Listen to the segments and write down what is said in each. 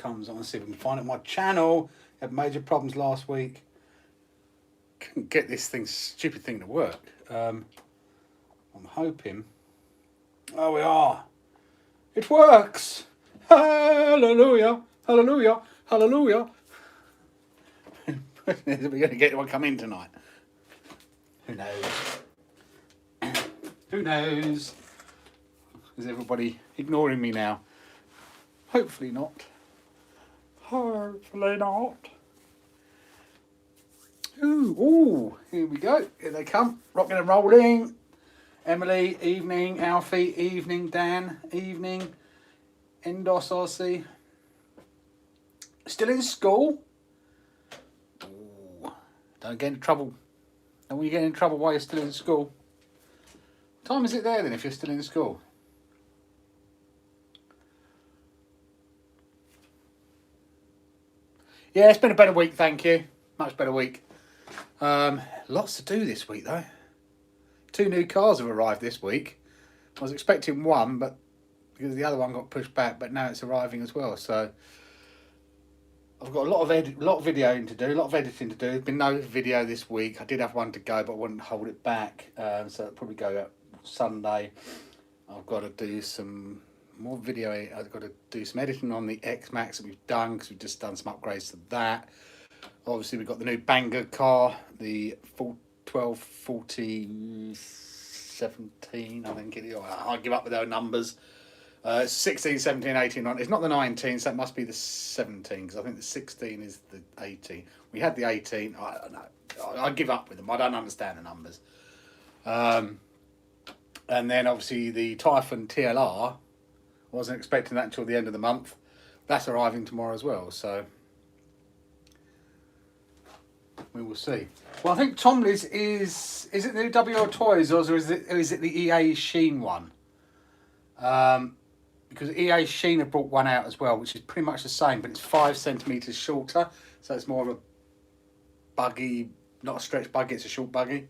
comes. I want to see if we can find it on my channel. Had major problems last week. Couldn't get this stupid thing to work. I'm hoping. Oh, we are. It works. Hallelujah. Hallelujah. Hallelujah. We're going to get one come in tonight. Who knows? Who knows? Is everybody ignoring me now? Hopefully not. Hopefully not. Ooh, here we go. Here they come. Rocking and rolling. Emily, evening. Alfie, evening. Dan, evening. Endos, RC. Still in school? Ooh, don't get into trouble. Don't want you get in trouble while you're still in school. What time is it there then if you're still in school? Yeah, it's been a better week, thank you. Much better week. Lots to do this week though. 2 new cars have arrived this week. I was expecting one, but because the other one got pushed back, but now it's arriving as well. So I've got a lot of videoing to do, a lot of editing to do. There's been no video this week. I did have one to go, but I wouldn't hold it back. So it'll probably go out Sunday. I've got to do some more video. I've got to do some editing on the X-Max that we've done because we've just done some upgrades to that. Obviously, we've got the new banger car, the 1240 17, I think it is. I'll give up with those numbers. 16, 17, 18 on. It's not the 19, so that must be the 17, because I think the 16 is the 18. We had the 18. I don't know. I give up with them. I don't understand the numbers. And then obviously the Typhon TLR. I wasn't expecting that until the end of the month. That's arriving tomorrow as well, so we will see. Well, I think Tomley's is it the WL Toys or is it the EA Sheen one? Because EA Sheen have brought one out as well, which is pretty much the same, but it's 5 centimetres shorter, so it's more of a buggy, not a stretch buggy, it's a short buggy.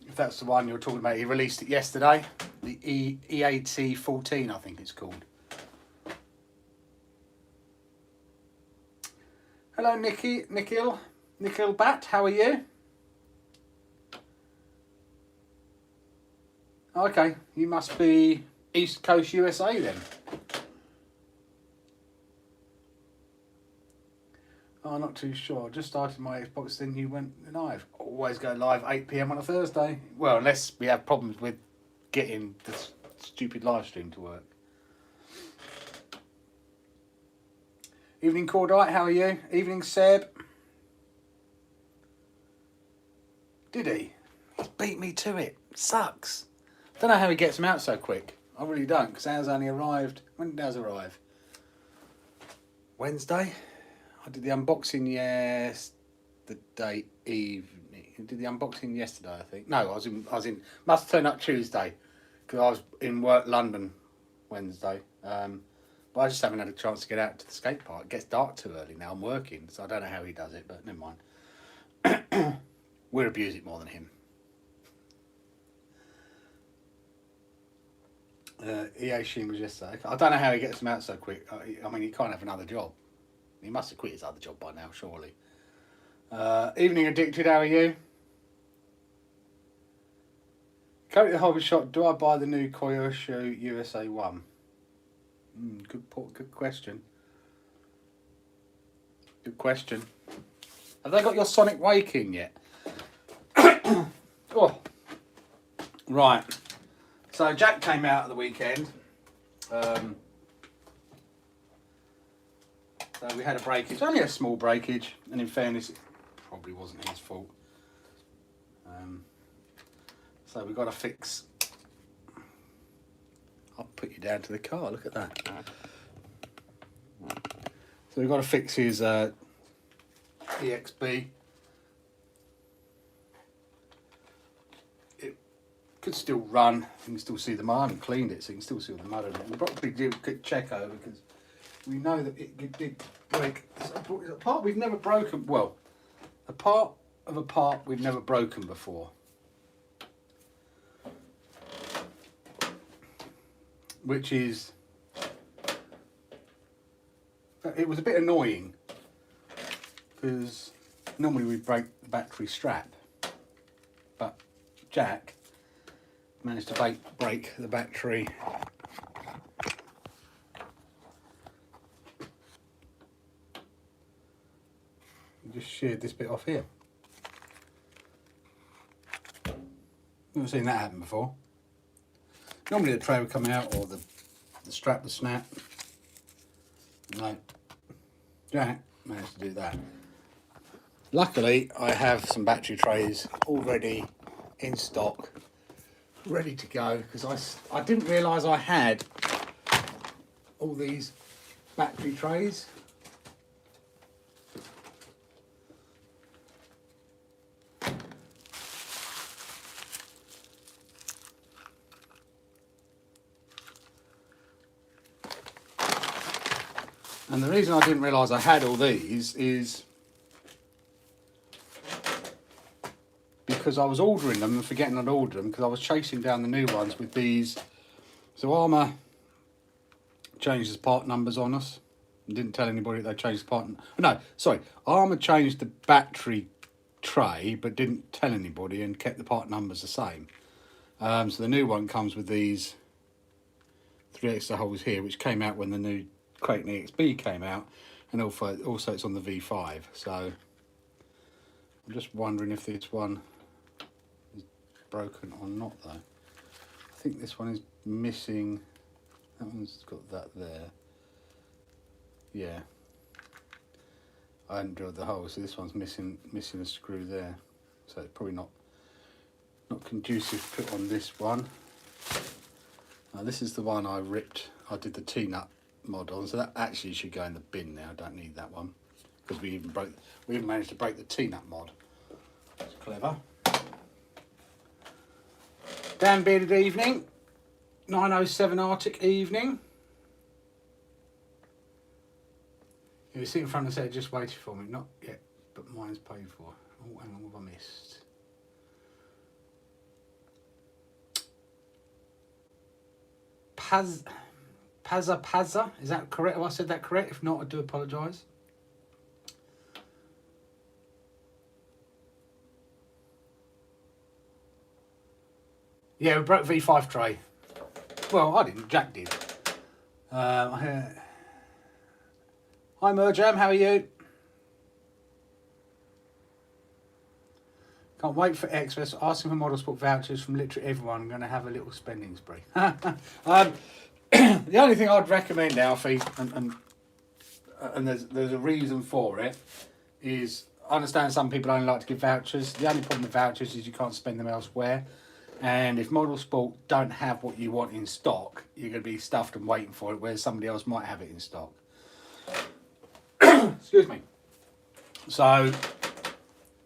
If that's the one you're talking about, he released it yesterday. The EAT 14, I think it's called. Hello, Nikhil Bat, how are you? Okay, you must be East Coast USA then. Oh, not too sure. I just started my Xbox, then you went live. Always go live 8 PM on a Thursday. Well, unless we have problems with getting the stupid live stream to work. Evening, Cordite, how are you? Evening, Seb. Did he? He's beat me to it. Sucks. Don't know how he gets them out so quick. I really don't, because ours only arrived. When did ours arrive? Wednesday? I did the unboxing yesterday evening. I did the unboxing yesterday, I think. No, I was in. Must turn up Tuesday, because I was in work London Wednesday. But I just haven't had a chance to get out to the skate park. It gets dark too early now. I'm working, so I don't know how he does it, but never mind. We'll abuse it more than him. EA Sheen was yesterday. I don't know how he gets them out so quick. I mean, he can't have another job. He must have quit his other job by now, surely. Evening, Addicted, how are you? Currently the hobby shop, do I buy the new Koyosho USA 1? Good question. Good question. Have they got your Sonic Waking yet? Oh. Right. So Jack came out at the weekend. So we had a breakage, only a small breakage, and in fairness, it probably wasn't his fault. So we've got to fix. I'll put you down to the car. Look at that. So we've got to fix his EXB. It could still run. You can still see the mud. I haven't cleaned it, so you can still see all the mud in it. We'll probably do a quick check over because we know that it did break. It's a part we've never broken. Well, a part of a part we've never broken before. Which is it was a bit annoying because normally we break the battery strap, but Jack managed to break the battery. Just sheared this bit off here. Never seen that happen before. Normally the tray would come out or the strap would snap. No, Jack managed to do that. Luckily, I have some battery trays already in stock, ready to go, because I didn't realise I had all these battery trays. And the reason I didn't realise I had all these is because I was ordering them and forgetting I'd ordered them because I was chasing down the new ones with these. So Armour changed the part numbers on us and didn't tell anybody they changed the part. No, sorry. Armour changed the battery tray but didn't tell anybody and kept the part numbers the same. So the new one comes with these 3 extra holes here, which came out when the new Creighton EXB came out, and also it's on the V5. So I'm just wondering if this one is broken or not though. I think this one is missing. That one's got that there. Yeah, I hadn't drilled the hole, so this one's missing a screw there. So it's probably not conducive to put on this one. Now this is the one I ripped. I did the T-nut mod on, so that actually should go in the bin now. I don't need that one because we even managed to break the T-nut mod. That's clever. Dan bearded evening, 9:07 Arctic evening. You sit in front and said just waited for me. Not yet, but mine's paid for. Oh, hang on, what have I missed? Pazza, is that correct? Have I said that correct? If not, I do apologise. Yeah, we broke V5 tray. Well, I didn't, Jack did. Hi Merjam, how are you? Can't wait for Xmas. Asking for Motorsport vouchers from literally everyone. I'm going to have a little spending spree. The only thing I'd recommend, Alfie, and there's a reason for it, is I understand some people only like to give vouchers. The only problem with vouchers is you can't spend them elsewhere. And if Motorsport don't have what you want in stock, you're going to be stuffed and waiting for it, whereas somebody else might have it in stock. Excuse me. So,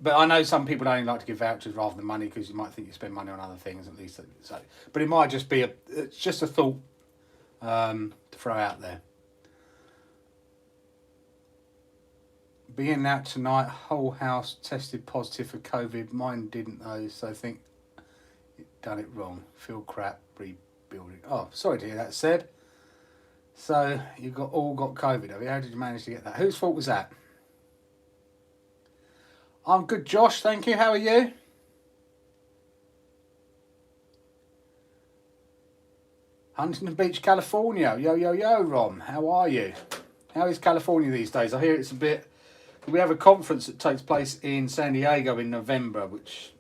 but I know some people only like to give vouchers rather than money because you might think you spend money on other things at least. So, but it might just be it's just a thought to throw out there. Being out tonight, whole house tested positive for COVID. Mine didn't though, so I think done it wrong. Feel crap, rebuilding. Oh, sorry to hear that said. So you all got COVID, have you? How did you manage to get that? Whose fault was that? I'm good, Josh, thank you. How are you? Huntington Beach, California. Yo, yo, yo, Rom. How are you? How is California these days? I hear it's a bit... We have a conference that takes place in San Diego in November, which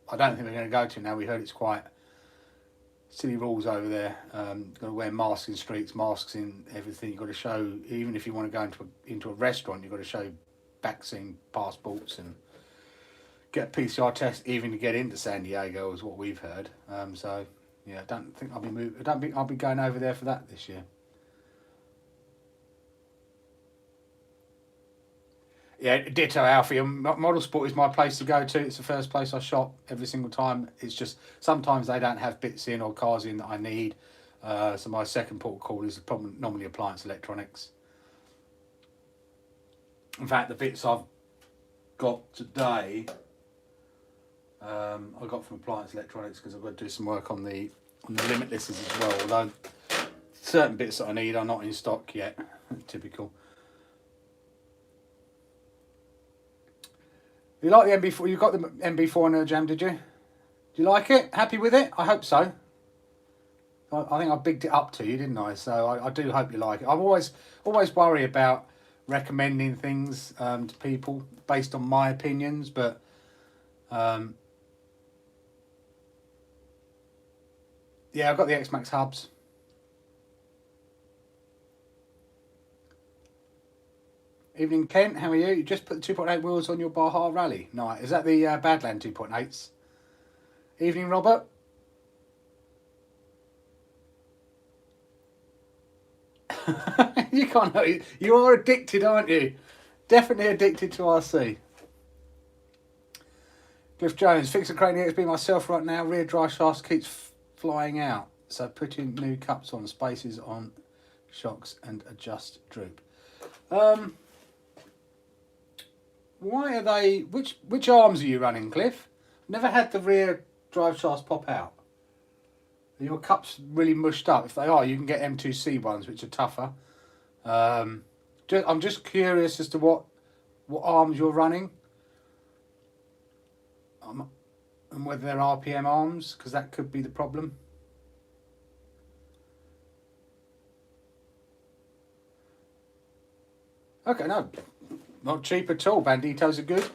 I don't think we're going to go to now. We heard it's quite silly rules over there. You've got to wear masks in streets, masks in everything. You've got to show, even if you want to go into a restaurant, you've got to show vaccine passports and get a PCR test even to get into San Diego is what we've heard. So yeah, I don't think I'll be going over there for that this year. Yeah, ditto, Alfie. Motorsport is my place to go to. It's the first place I shop every single time. It's just sometimes they don't have bits in or cars in that I need. So my second port of call is normally appliance electronics. In fact, the bits I've got today, I got from appliance electronics because I've got to do some work on the limitless as well. Although certain bits that I need are not in stock yet. Typical. You like the NB4? You got the NB4 in the jam, did you? Do you like it? Happy with it? I hope so. I think I bigged it up to you, didn't I? So I do hope you like it. I always worry about recommending things to people based on my opinions, but yeah, I've got the X-Max hubs. Evening, Kent. How are you? You just put the 2.8 wheels on your Baja Rally. Nice. Is that the Badland 2.8s? Evening, Robert. You can't know. You are addicted, aren't you? Definitely addicted to RC. Cliff Jones. Fix the Crane XB myself right now. Rear drive shaft keeps flying out. So putting new cups on, spaces on shocks and adjust droop. Why are they... Which arms are you running, Cliff? Never had the rear drive shafts pop out. Are your cups really mushed up? If they are, you can get M2C ones, which are tougher. I'm just curious as to what arms you're running. And whether they're RPM arms, because that could be the problem. Okay, no. Not cheap at all. Banditos are good.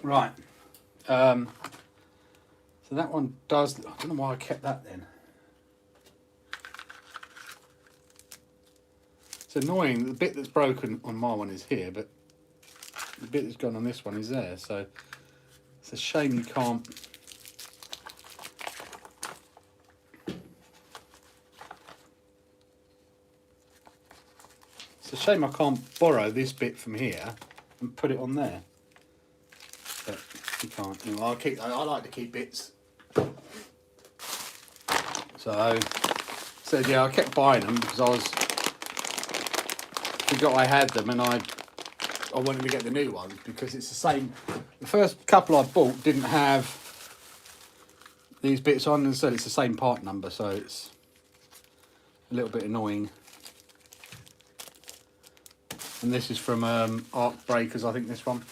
Right. So that one does... I don't know why I kept that then. It's annoying. The bit that's broken on my one is here, but the bit that's gone on this one is there. So it's a shame you can't... It's a shame I can't borrow this bit from here and put it on there. But you can't. You know, I like to keep bits. So yeah, I kept buying them because I forgot I had them, and I wanted to get the new ones because it's the same. The first couple I bought didn't have these bits on, and said it's the same part number, so it's a little bit annoying. And this is from Arc Breakers, I think, this one.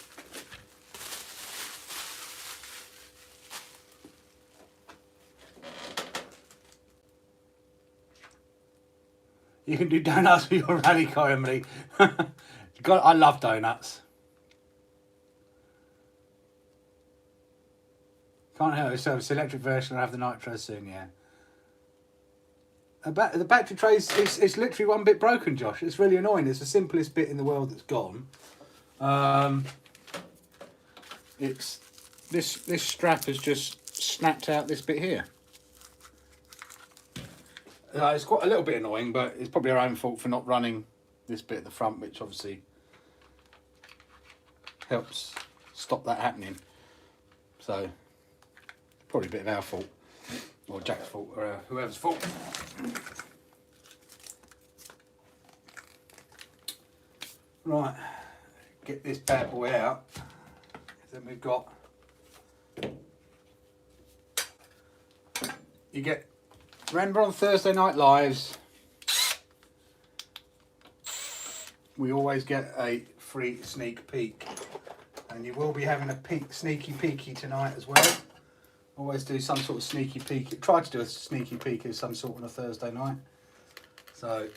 You can do donuts with your rally car, Emily. God, I love donuts. Can't help yourself. It's the electric version. I'll have the nitro soon, yeah. The battery trays, it's literally one bit broken, Josh. It's really annoying. It's the simplest bit in the world that's gone. It's this strap has just snapped out this bit here. It's quite a little bit annoying, but it's probably our own fault for not running this bit at the front, which obviously helps stop that happening. So probably a bit of our fault, or Jack's fault, or whoever's fault. Right, get this bad boy out. Then we've got, you get, remember on Thursday Night Lives, we always get a free sneak peek, and you will be having a sneaky peeky tonight as well. Always do some sort of sneaky peek. Try to do a sneaky peek of some sort on a Thursday night. So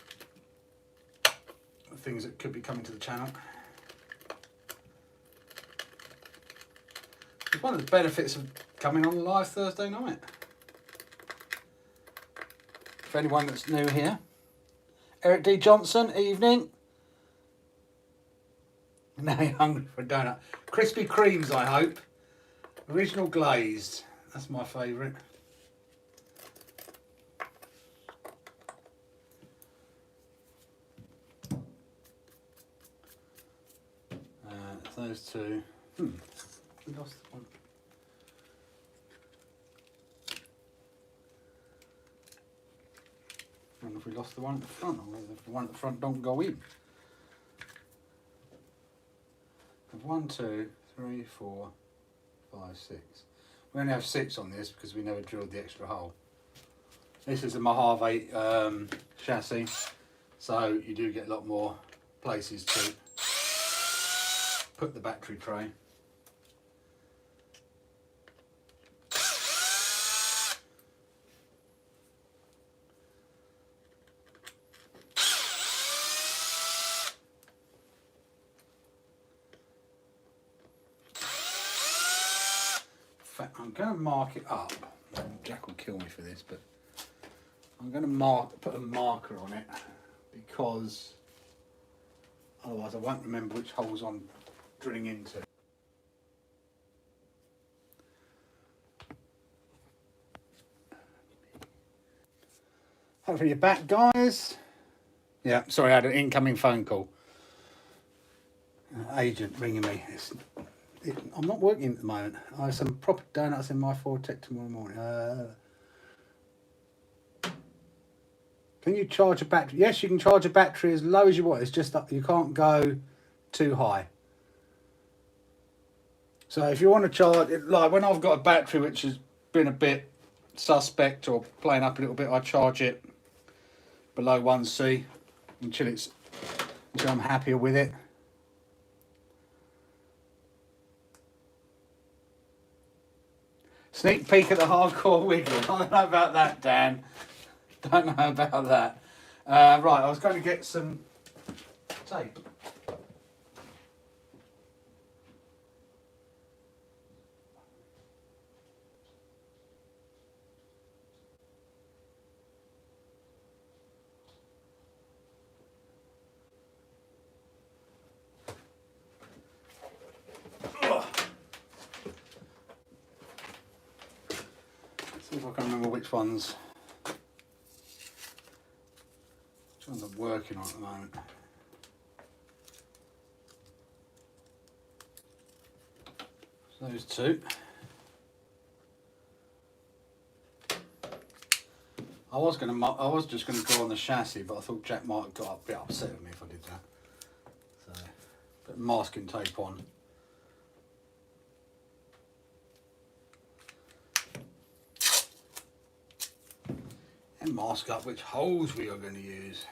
things that could be coming to the channel. It's one of the benefits of coming on live Thursday night. For anyone that's new here. Eric D. Johnson, evening. Now you're hungry for a donut. Krispy Kremes, I hope. Original glazed. That's my favourite. Those two. We lost one. I don't know if we lost the one at the front, or whether the one at the front don't go in. 1, 2, 3, 4, 5, 6. We only have 6 on this because we never drilled the extra hole. This is a Mojave chassis, So you do get a lot more places to put the battery tray. I'm going to mark it up. Jack will kill me for this, but I'm going to put a marker on it because otherwise I won't remember which holes I'm drilling into. Hopefully you're back, guys. Yeah, sorry, I had an incoming phone call. Agent ringing me. I'm not working at the moment. I have some proper donuts in my Tech tomorrow morning. Can you charge a battery? Yes, you can charge a battery as low as you want. It's just that you can't go too high. So if you want to charge it, like when I've got a battery which has been a bit suspect or playing up a little bit, I charge it below 1C until I'm happier with it. Sneak peek at the hardcore wiggle. I don't know about that, Dan. Don't know about that. Right, I was going to get some tape. See if I can remember which ones I'm working on at the moment. So those two. I was just going to go on the chassis, but I thought Jack might have got a bit upset with me if I did that. So, put masking tape on. And mask up which holes we are going to use,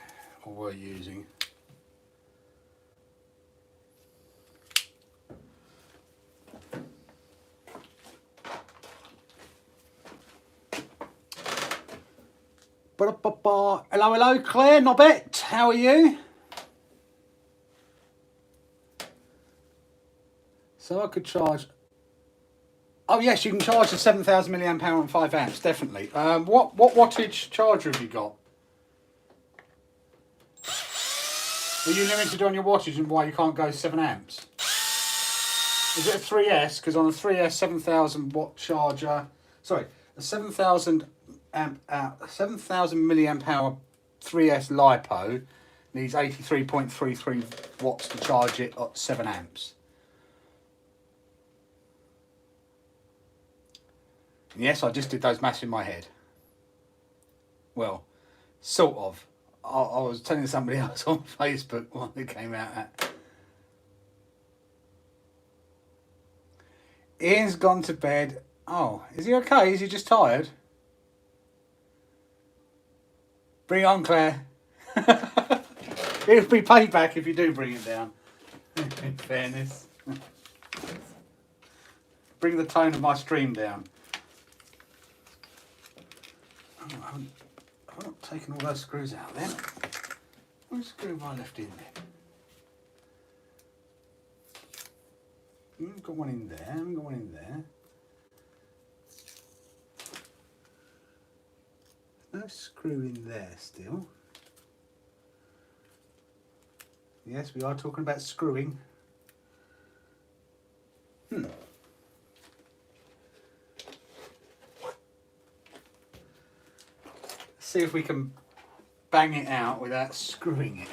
or we're using. Hello, hello, Claire, Nobbet, how are you? So I could charge. Oh yes, you can charge a 7,000 milliamp hour on 5 amps, definitely. What wattage charger have you got? Are you limited on your wattage and why you can't go 7 amps? Is it a 3S? Because on a 3S 7,000 watt charger, sorry, a 7,000 milliamp hour 3S LiPo needs 83.33 watts to charge it at 7 amps. Yes, I just did those maths in my head. Well, sort of. I was telling somebody else on Facebook what they came out at. Ian's gone to bed. Oh, is he okay? Is he just tired? Bring it on, Claire. It'll be payback if you do bring it down. In fairness. Bring the tone of my stream down. Oh, I've not taken all those screws out then. Which screw have I left in there? Got one in there, I've got one in there. No screw in there still. Yes, we are talking about screwing. See if we can bang it out without screwing it.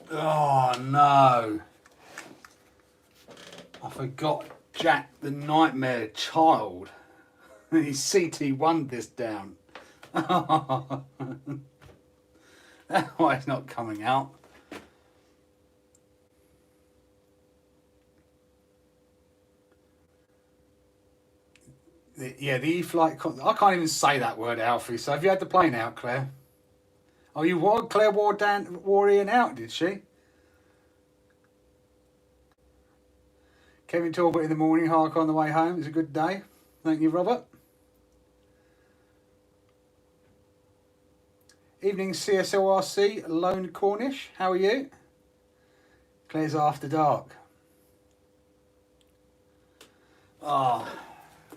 Oh no, I forgot Jack the Nightmare Child. He's CT1'd this down. That's why it's not coming out. Yeah, the E-Flight... I can't even say that word, Alfie. So have you had the plane out, Claire? Oh, you what? Claire wore Ian out, did she? Kevin Talbot in the morning, Hark on the way home. It's a good day. Thank you, Robert. Evening, CSLRC, Lone Cornish. How are you? Claire's After Dark.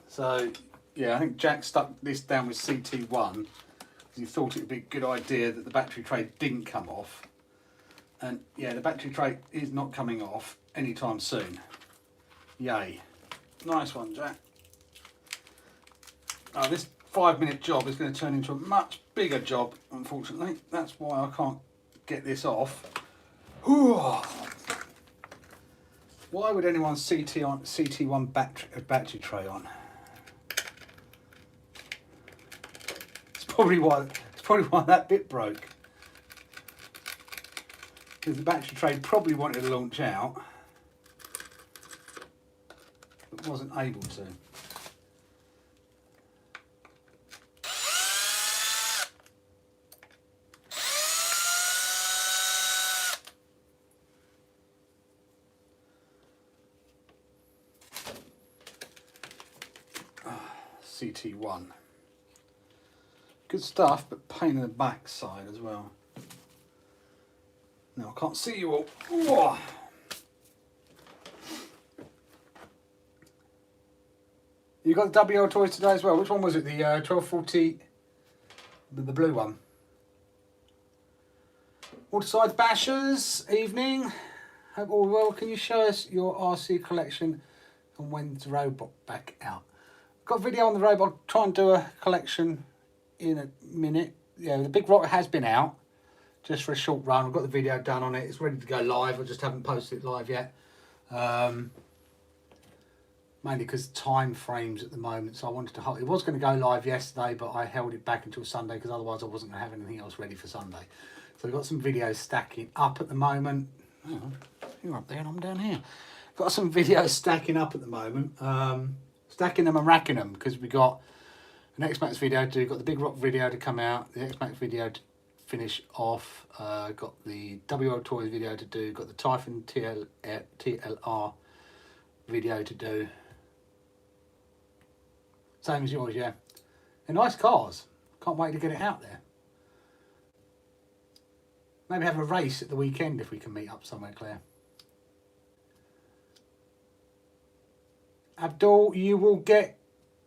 So, yeah, I think Jack stuck this down with CT1 because he thought it would be a good idea that the battery tray didn't come off. And, yeah, the battery tray is not coming off anytime soon. Yay. Nice one, Jack. This 5-minute job is going to turn into a much bigger job, unfortunately. That's why I can't get this off. Why would anyone CT1 battery tray on? It's probably why that bit broke. Because the battery tray probably wanted to launch out, but wasn't able to. CT1. Good stuff, but pain in the backside as well. Now I can't see you all. Whoa. You got the WL toys today as well. Which one was it? The 1240, the blue one. Waterside Bashers, evening. Hope all well. Can you show us your RC collection and when's the robot back out? Got a video on the robot. I'll try and do a collection in a minute. Yeah, the big rocket has been out just for a short run. I've got the video done on it. It's ready to go live. I just haven't posted it live yet. Mainly because time frames at the moment. So I wanted to hold it. Was going to go live yesterday, but I held it back until Sunday because otherwise I wasn't going to have anything else ready for Sunday. So I've got some videos stacking up at the moment. Oh, you're up there and I'm down here. Got some videos stacking up at the moment. Stacking them and racking them because we got an X-Max video to do, got the Big Rock video to come out, the X-Max video to finish off, got the WL Toys video to do, got the Typhon TLR video to do. Same as yours, yeah. They're nice cars. Can't wait to get it out there. Maybe have a race at the weekend if we can meet up somewhere, Claire. Abdul, you will get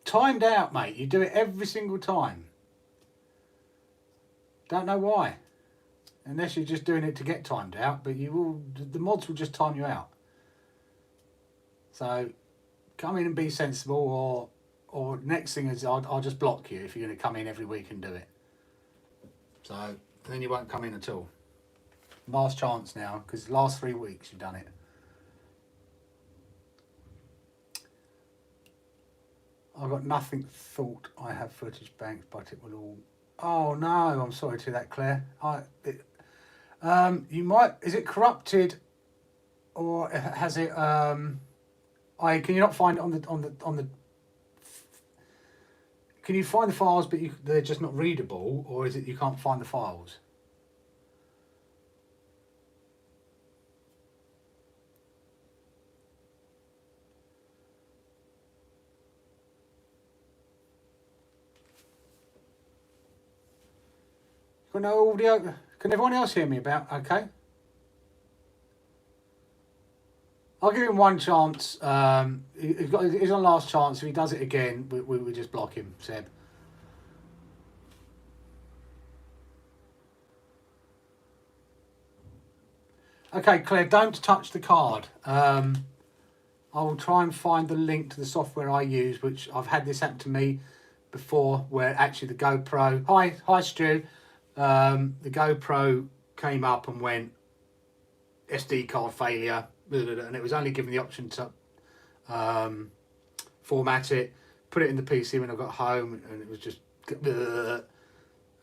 timed out, mate. You do it every single time. Don't know why. Unless you're just doing it to get timed out, but you will. The mods will just time you out. So come in and be sensible, or next thing is I'll just block you if you're going to come in every week and do it. So then you won't come in at all. Last chance now, because last 3 weeks you've done it. I've got nothing. Thought I have footage banks, but it will all. Oh no! I'm sorry to hear that, Claire. You might. Is it corrupted, or has it? Can you not find it on the? Can you find the files, but they're just not readable, or is it you can't find the files? Got no audio. Can everyone else hear me about? Okay. I'll give him one chance. He's on last chance. If he does it again, we just block him, Seb. Okay, Claire, don't touch the card. I will try and find the link to the software I use, which I've had this happen to me before, where actually the GoPro... Hi, Stu. The GoPro came up and went SD card failure, and it was only given the option to format it, put it in the PC when I got home, and it was just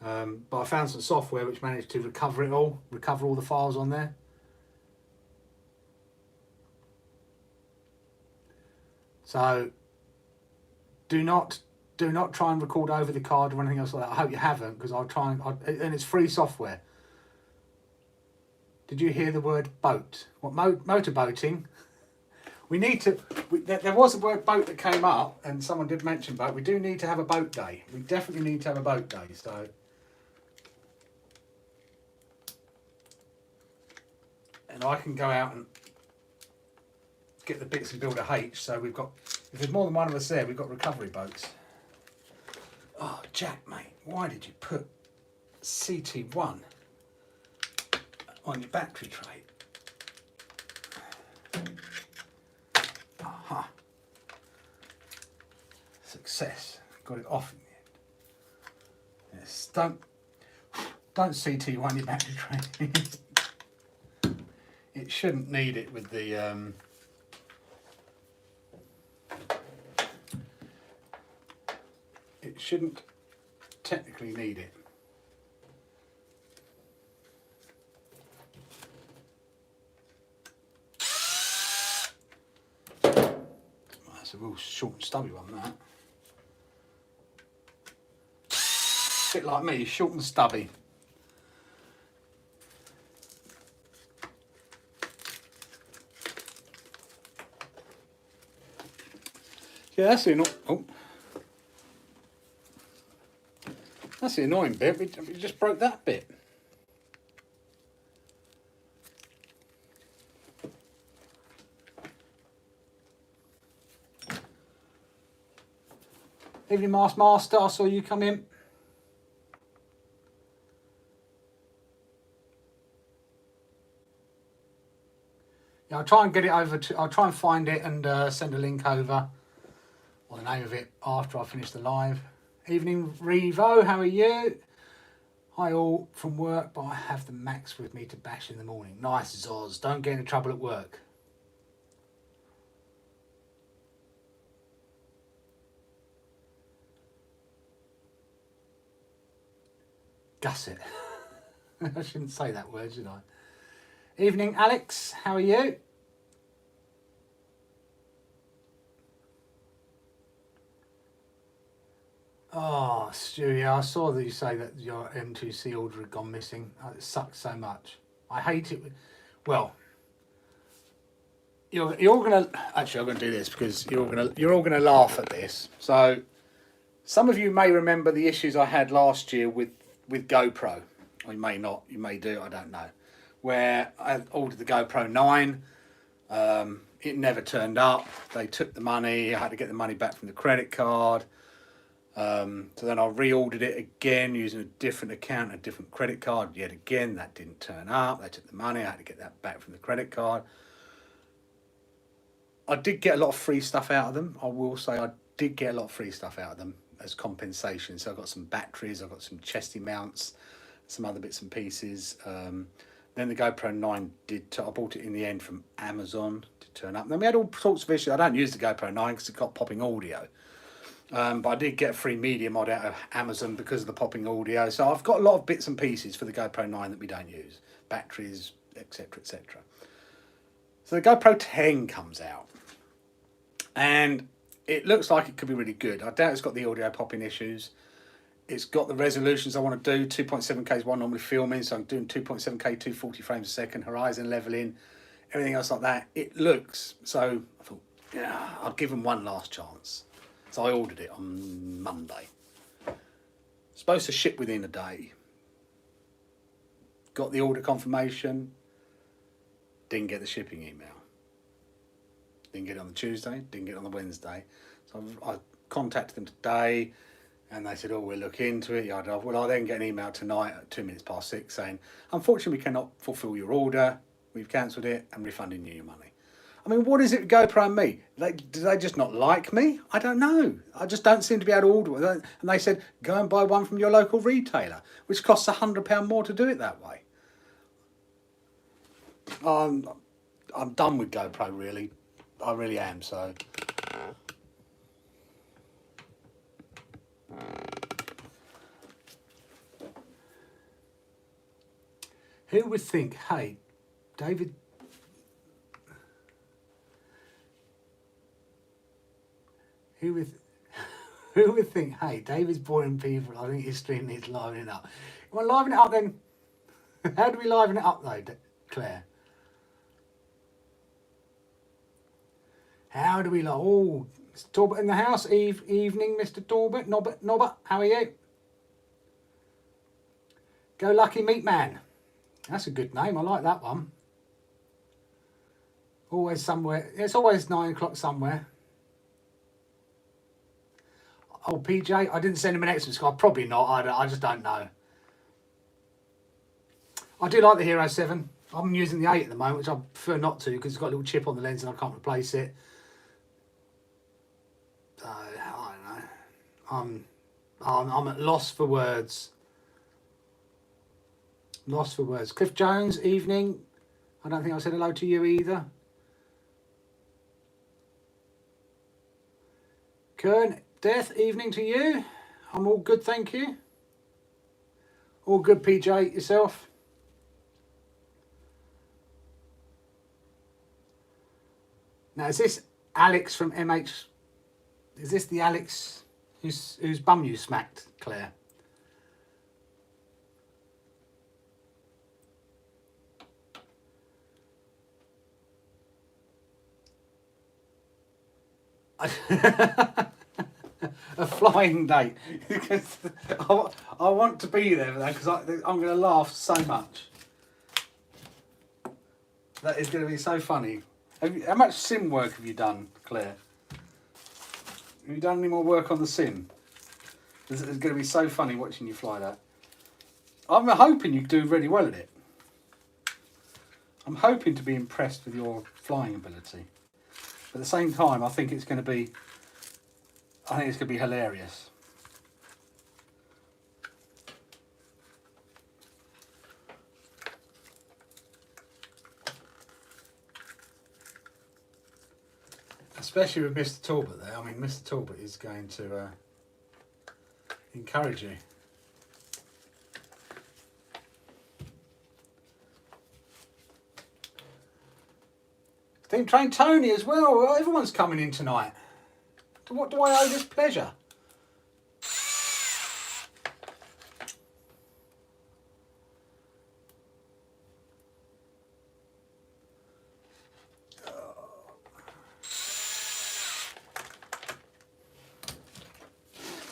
But I found some software which managed to recover all the files on there. So do not try and record over the card or anything else like that. I hope you haven't, because I'll try and it's free software. Did you hear the word boat? What, motorboating? We need to. There was a word boat that came up, and someone did mention boat. We do need to have a boat day. We definitely need to have a boat day. So, and I can go out and get the bits and build a H. So we've got. If there's more than one of us there, we've got recovery boats. Oh, Jack, mate, why did you put CT1 on your battery tray? Aha. Success. Got it off in the end. Yes, don't CT1 your battery tray. It shouldn't need it with the it shouldn't technically need it. That's a real short and stubby one, that. Bit like me, short and stubby. Yeah, that's the that's the annoying bit. We just broke that bit. Evening, Master. I saw you come in. Yeah, I'll try and get it over to. I'll try and find it and send a link over, or the name of it, after I finish the live. Evening, Revo. How are you? Hi all from work, but I have the Max with me to bash in the morning. Nice, Zoz. Don't get into trouble at work. Gusset. I shouldn't say that word, should I? Evening, Alex. How are you? Oh, Stu, yeah, I saw that you say that your M2C order had gone missing. Oh, it sucks so much. I hate it. Well, you're gonna actually. I'm gonna do this because you're all gonna laugh at this. So, some of you may remember the issues I had last year with GoPro. Or you may not. You may do. I don't know. Where I ordered the GoPro 9. It never turned up. They took the money. I had to get the money back from the credit card. So then I reordered it again using a different account, a different credit card. Yet again, that didn't turn up. They took the money. I had to get that back from the credit card. I did get a lot of free stuff out of them. I will say I did get a lot of free stuff out of them as compensation. So I got some batteries, I got some chesty mounts, some other bits and pieces. Then the GoPro 9 I bought it in the end from Amazon to turn up. Then we had all sorts of issues. I don't use the GoPro 9 because it's got popping audio. But I did get a free media mod out of Amazon because of the popping audio. So I've got a lot of bits and pieces for the GoPro 9 that we don't use. Batteries, etc, etc. So the GoPro 10 comes out. And it looks like it could be really good. I doubt it's got the audio popping issues. It's got the resolutions I want to do. 2.7K is what I'm normally filming. So I'm doing 2.7K, 240 frames a second, horizon leveling, everything else like that. It looks, so I thought, yeah, I'll give them one last chance. So I ordered it on Monday. Supposed to ship within a day. Got the order confirmation. Didn't get the shipping email. Didn't get it on the Tuesday. Didn't get it on the Wednesday. So I contacted them today and they said, oh, we'll look into it. Well, I then get an email tonight at 6:02 saying, unfortunately, we cannot fulfill your order. We've cancelled it and refunding you your money. I mean, what is it with GoPro and me? Do they just not like me? I don't know. I just don't seem to be able to order it. And they said, go and buy one from your local retailer, which costs £100 more to do it that way. I'm done with GoPro, really. I really am, so. Who would think, hey, David... Who would think, hey, David's boring people, I think his stream needs livening up. You want to liven it up then? How do we liven it up though, Claire? How do we like? Oh, Mr. Talbot in the house. Evening, Mr. Talbot. Nobbert, how are you? Go Lucky Meat Man. That's a good name. I like that one. Always somewhere. It's always 9 o'clock somewhere. Oh, PJ, I didn't send him an Xmas card. Probably not. I just don't know. I do like the Hero 7. I'm using the 8 at the moment, which I prefer not to because it's got a little chip on the lens and I can't replace it. So, I don't know. I'm at loss for words. Lost for words. Cliff Jones, evening. I don't think I said hello to you either. Kern, Death, evening to you. I'm all good, thank you. All good, PJ, yourself? Now, is this Alex from MH? Is this the Alex whose bum you smacked, Claire? A flying date because I want to be there for that because I'm going to laugh so much. That is going to be so funny. How much sim work have you done, Claire? Have you done any more work on the sim? It's going to be so funny watching you fly that. I'm hoping you do really well at it. I'm hoping to be impressed with your flying ability. But at the same time, I think it's going to be hilarious. Especially with Mr. Talbot there. I mean, Mr. Talbot is going to encourage you. Team Train Tony as well. Everyone's coming in tonight. What do I owe this pleasure?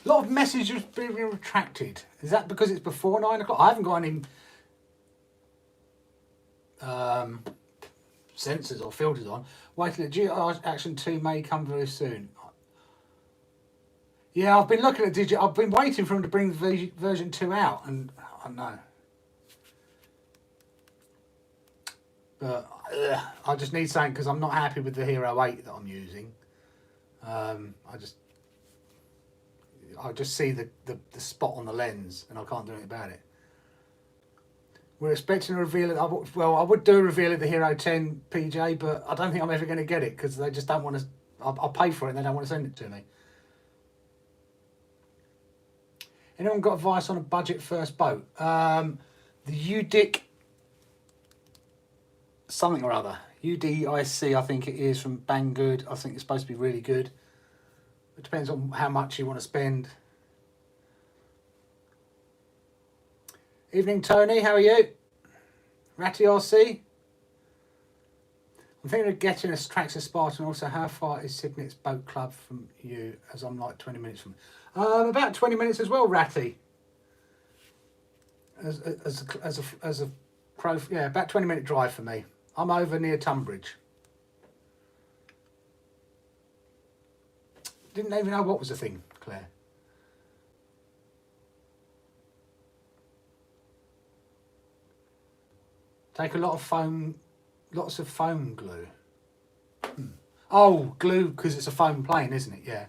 A lot of messages being retracted. Is that because it's before 9 o'clock? I haven't got any sensors or filters on. Wait till the GR Action 2 may come very soon. Yeah, I've been looking at Digit. I've been waiting for them to bring the version 2 out, and I know. But I just need something because I'm not happy with the Hero 8 that I'm using. I just see the spot on the lens and I can't do anything about it. We're expecting a reveal. I would do a reveal of the Hero 10 PJ, but I don't think I'm ever going to get it because they just don't want to. I'll pay for it and they don't want to send it to me. Anyone got advice on a budget first boat? The UDIC something or other. UDIC, I think it is, from Banggood. I think it's supposed to be really good. It depends on how much you want to spend. Evening, Tony. How are you? Ratty RC. I'm thinking of getting a Traxxas Spartan. Also, how far is Cygnet's boat club from you? As I'm like 20 minutes from. About 20 minutes as well, Ratty. As a crow, yeah, about 20-minute drive for me. I'm over near Tunbridge. Didn't even know what was the thing, Claire. Take a lot of foam, lots of foam glue. Oh, glue because it's a foam plane, isn't it? Yeah.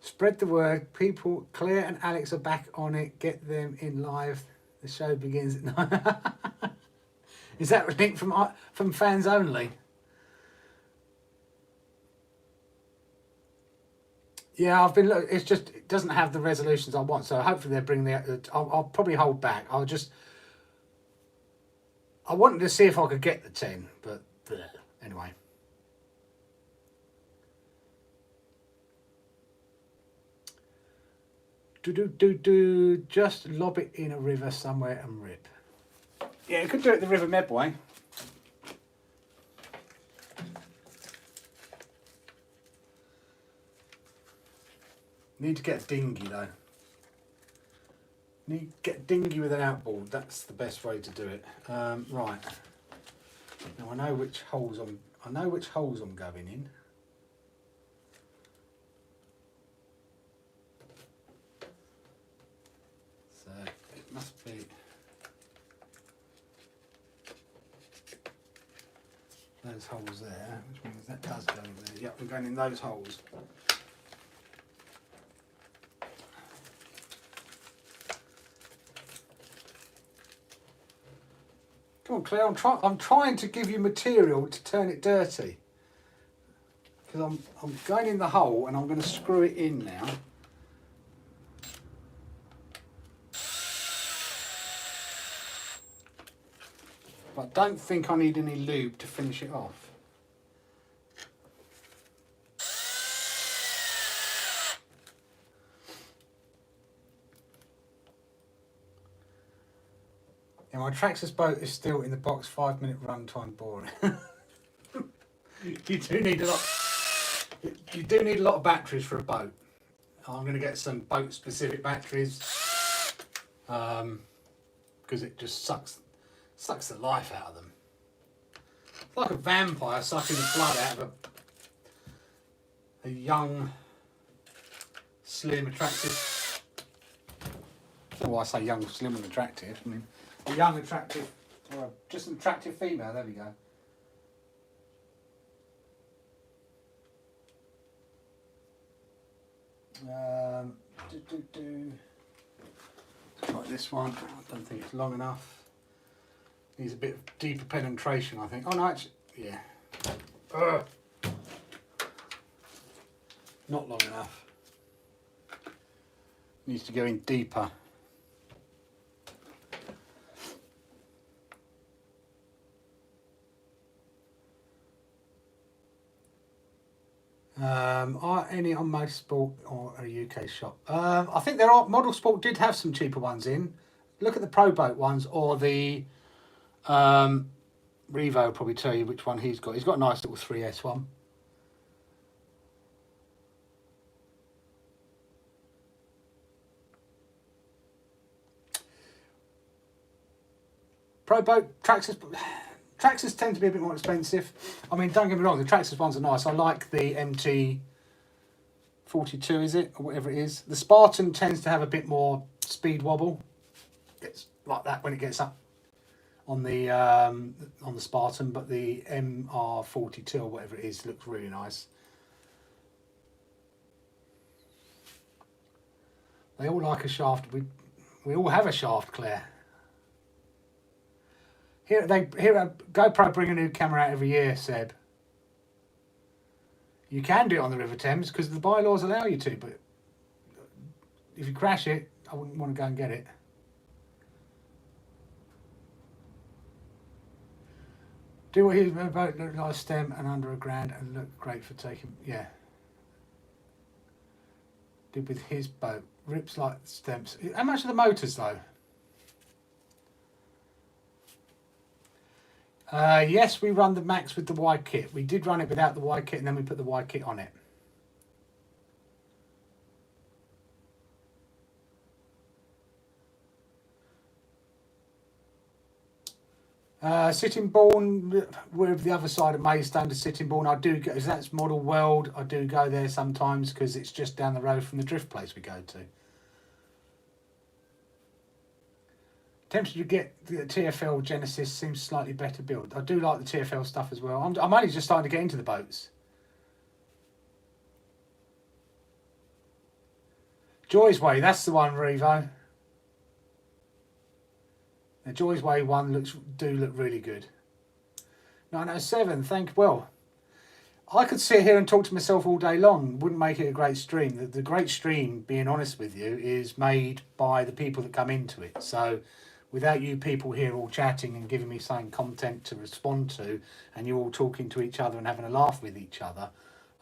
Spread the word. People, Claire and Alex are back on it. Get them in live. The show begins at 9. Is that a link from fans only? Yeah, I've been. It's just it doesn't have the resolutions I want. So hopefully they bring the. I'll probably hold back. I wanted to see if I could get the 10, but anyway. Just lob it in a river somewhere and rip. Yeah, you could do it the River Medway. Need to get a dinghy though. Need to get a dinghy with an outboard. That's the best way to do it. Right. Now I know which holes I'm going in. So it must be those holes there, which means that does go in there. Yep, I'm going in those holes. Come on, Claire, I'm trying to give you material to turn it dirty. Because I'm going in the hole and I'm going to screw it in now. But I don't think I need any lube to finish it off. Yeah, my Traxxas boat is still in the box. 5-minute runtime boring. You do need a lot. You do need a lot of batteries for a boat. I'm going to get some boat-specific batteries because it just sucks the life out of them. It's like a vampire sucking the blood out of a young, slim, attractive. I don't know why I say young, slim, and attractive. I mean, a young, attractive, or just an attractive female. There we go. Try this one. I don't think it's long enough. Needs a bit of deeper penetration, I think. Oh no, actually, yeah. Not long enough. Needs to go in deeper. Are any on Motorsport or a UK shop? I think there are. Model Sport did have some cheaper ones in. Look at the Pro Boat ones or the Revo will probably tell you which one he's got. He's got a nice little 3S one. Pro Boat, Traxxas tend to be a bit more expensive. I mean, don't get me wrong, the Traxxas ones are nice. I like the MT42, is it? Or whatever it is. The Spartan tends to have a bit more speed wobble. It's like that when it gets up on the Spartan, but the MR42 or whatever it is looks really nice. They all like a shaft. We all have a shaft, Claire. Here GoPro bring a new camera out every year, Seb. You can do it on the River Thames because the bylaws allow you to, but if you crash it, I wouldn't want to go and get it. Do what his boat look like a stem and under $1,000 and look great for taking, yeah. Did with his boat, rips like stems. How much are the motors though? Yes, we run the Max with the wide kit. We did run it without the wide kit and then we put the wide kit on it. Sittingbourne, we're the other side of Maidstone to Sittingbourne. I do go, that's Model World. I do go there sometimes because it's just down the road from the drift place we go to. Tempted to get the TFL Genesis, seems slightly better built. I do like the TFL stuff as well. I'm only just starting to get into the boats. Joy's Way, that's the one, Revo. The Joy's Way one do look really good. 907, well. I could sit here and talk to myself all day long. Wouldn't make it a great stream. The great stream, being honest with you, is made by the people that come into it. So without you people here all chatting and giving me some content to respond to, and you all talking to each other and having a laugh with each other,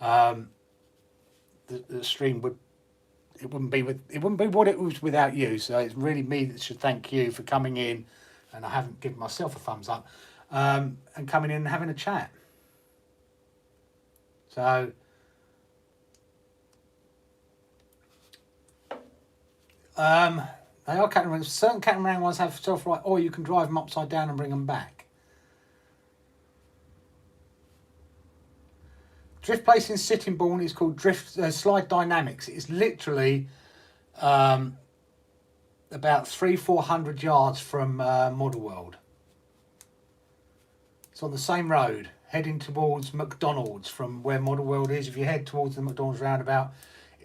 the stream wouldn't be what it was without you. So it's really me that should thank you for coming in, and I haven't given myself a thumbs up, and coming in and having a chat. So they are catamarans. Certain catamaran ones have self-right, or you can drive them upside down and bring them back. Drift placing sitting ball is called slide dynamics. It's literally about 300-400 yards from Model World. It's on the same road, heading towards McDonald's from where Model World is. If you head towards the McDonald's roundabout,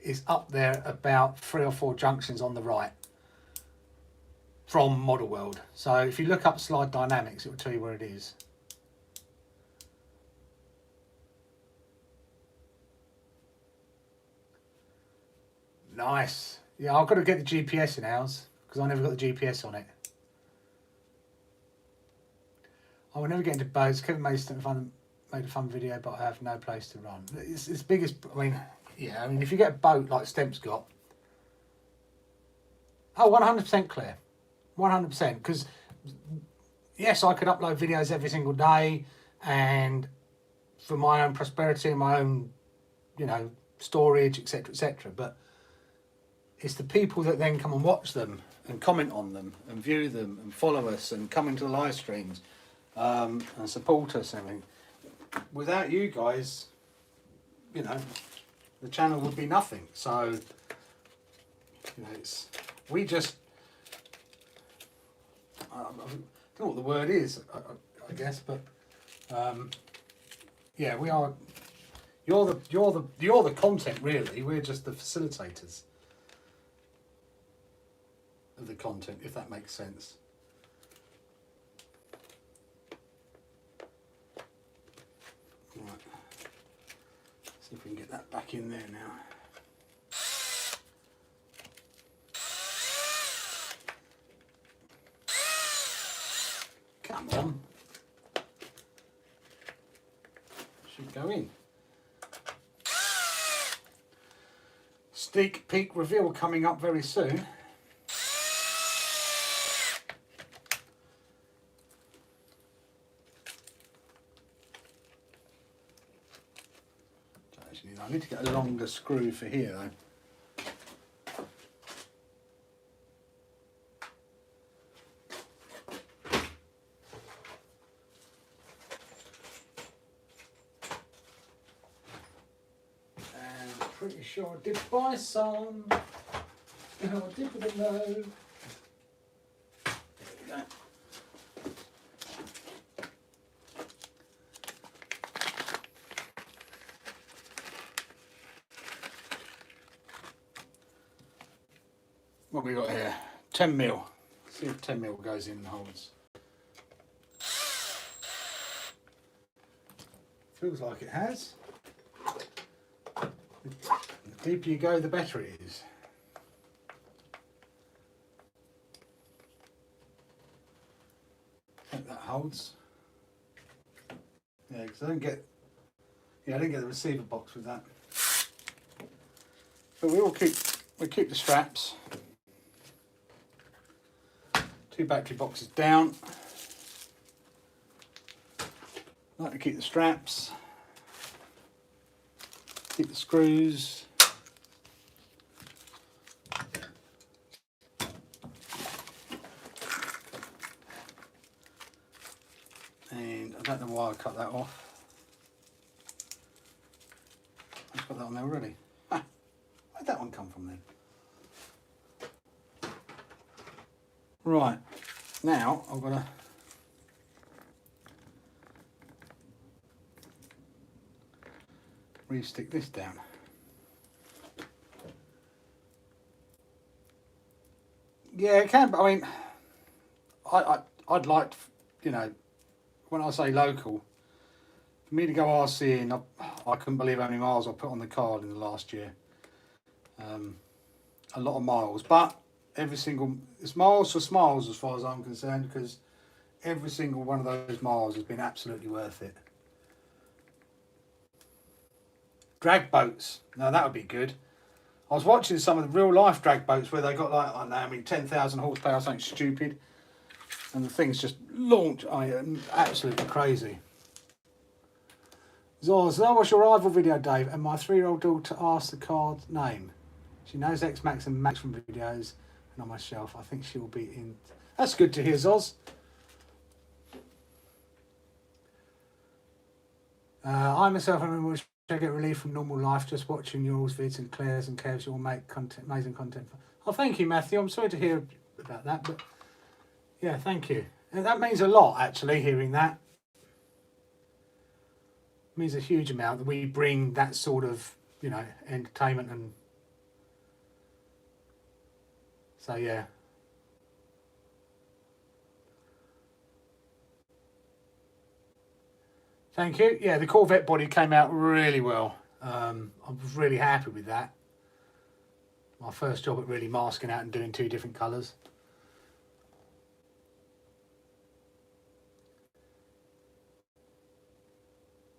it's up there about 3 or 4 junctions on the right from Model World. So if you look up slide dynamics, it will tell you where it is. Nice. Yeah, I've got to get the GPS in ours because I never got the GPS on it. I will never get into boats. Kevin made a fun video, but I have no place to run. It's as big as, I mean, yeah, I mean, if you get a boat like Stemp's got, oh, 100% clear. 100%. Because, yes, I could upload videos every single day, and for my own prosperity, my own, you know, storage, etc., etc. But it's the people that then come and watch them and comment on them and view them and follow us and come into the live streams and support us and everything. Without you guys, you know, the channel would be nothing. So, you know, we just, I don't know what the word is, I guess, but yeah, we are. You're the content, really. We're just the facilitators of the content, if that makes sense. Right. See if we can get that back in there now. Come on. Should go in. Sneak peek reveal coming up very soon. I need to get a longer screw for here though. And I'm pretty sure I did buy some. And I didn't know. There we go. What we got here? 10 mil. See if 10 mil goes in and holds. Feels like it has. The deeper you go, the better it is. I think that holds. Yeah, because I didn't get the receiver box with that. But we keep the straps. 2 battery boxes down. I like to keep the straps, keep the screws. And I don't know why I cut that off. I've got that on there already. Ah, where'd that one come from then? Right, now I've got to re-stick this down. Yeah, it can, but I mean, I'd like, you know, when I say local, For me to go RCing, I couldn't believe how many miles I put on the card in the last year. A lot of miles, but it's miles for smiles as far as I'm concerned, because every single one of those miles has been absolutely worth it. Drag boats, now that would be good. I was watching some of the real life drag boats where they got like, I don't know, I mean 10,000 horsepower, something stupid, and the things just launch. Absolutely crazy. Zoz, that was your rival video, Dave, and my 3-year-old daughter asked the card's name. She knows X Max and Max from videos and on my shelf. I think she'll be in. That's good to hear, Zoz. I myself, I remember, I get relief from normal life just watching yours, vids and Claire's and Kev's. You all make content, amazing content. Oh, thank you, Matthew. I'm sorry to hear about that, but yeah, thank you. And that means a lot, actually, hearing that. It means a huge amount that we bring that sort of, you know, entertainment and so yeah. Thank you. Yeah, the Corvette body came out really well. I was really happy with that. My first job at really masking out and doing 2 different colours.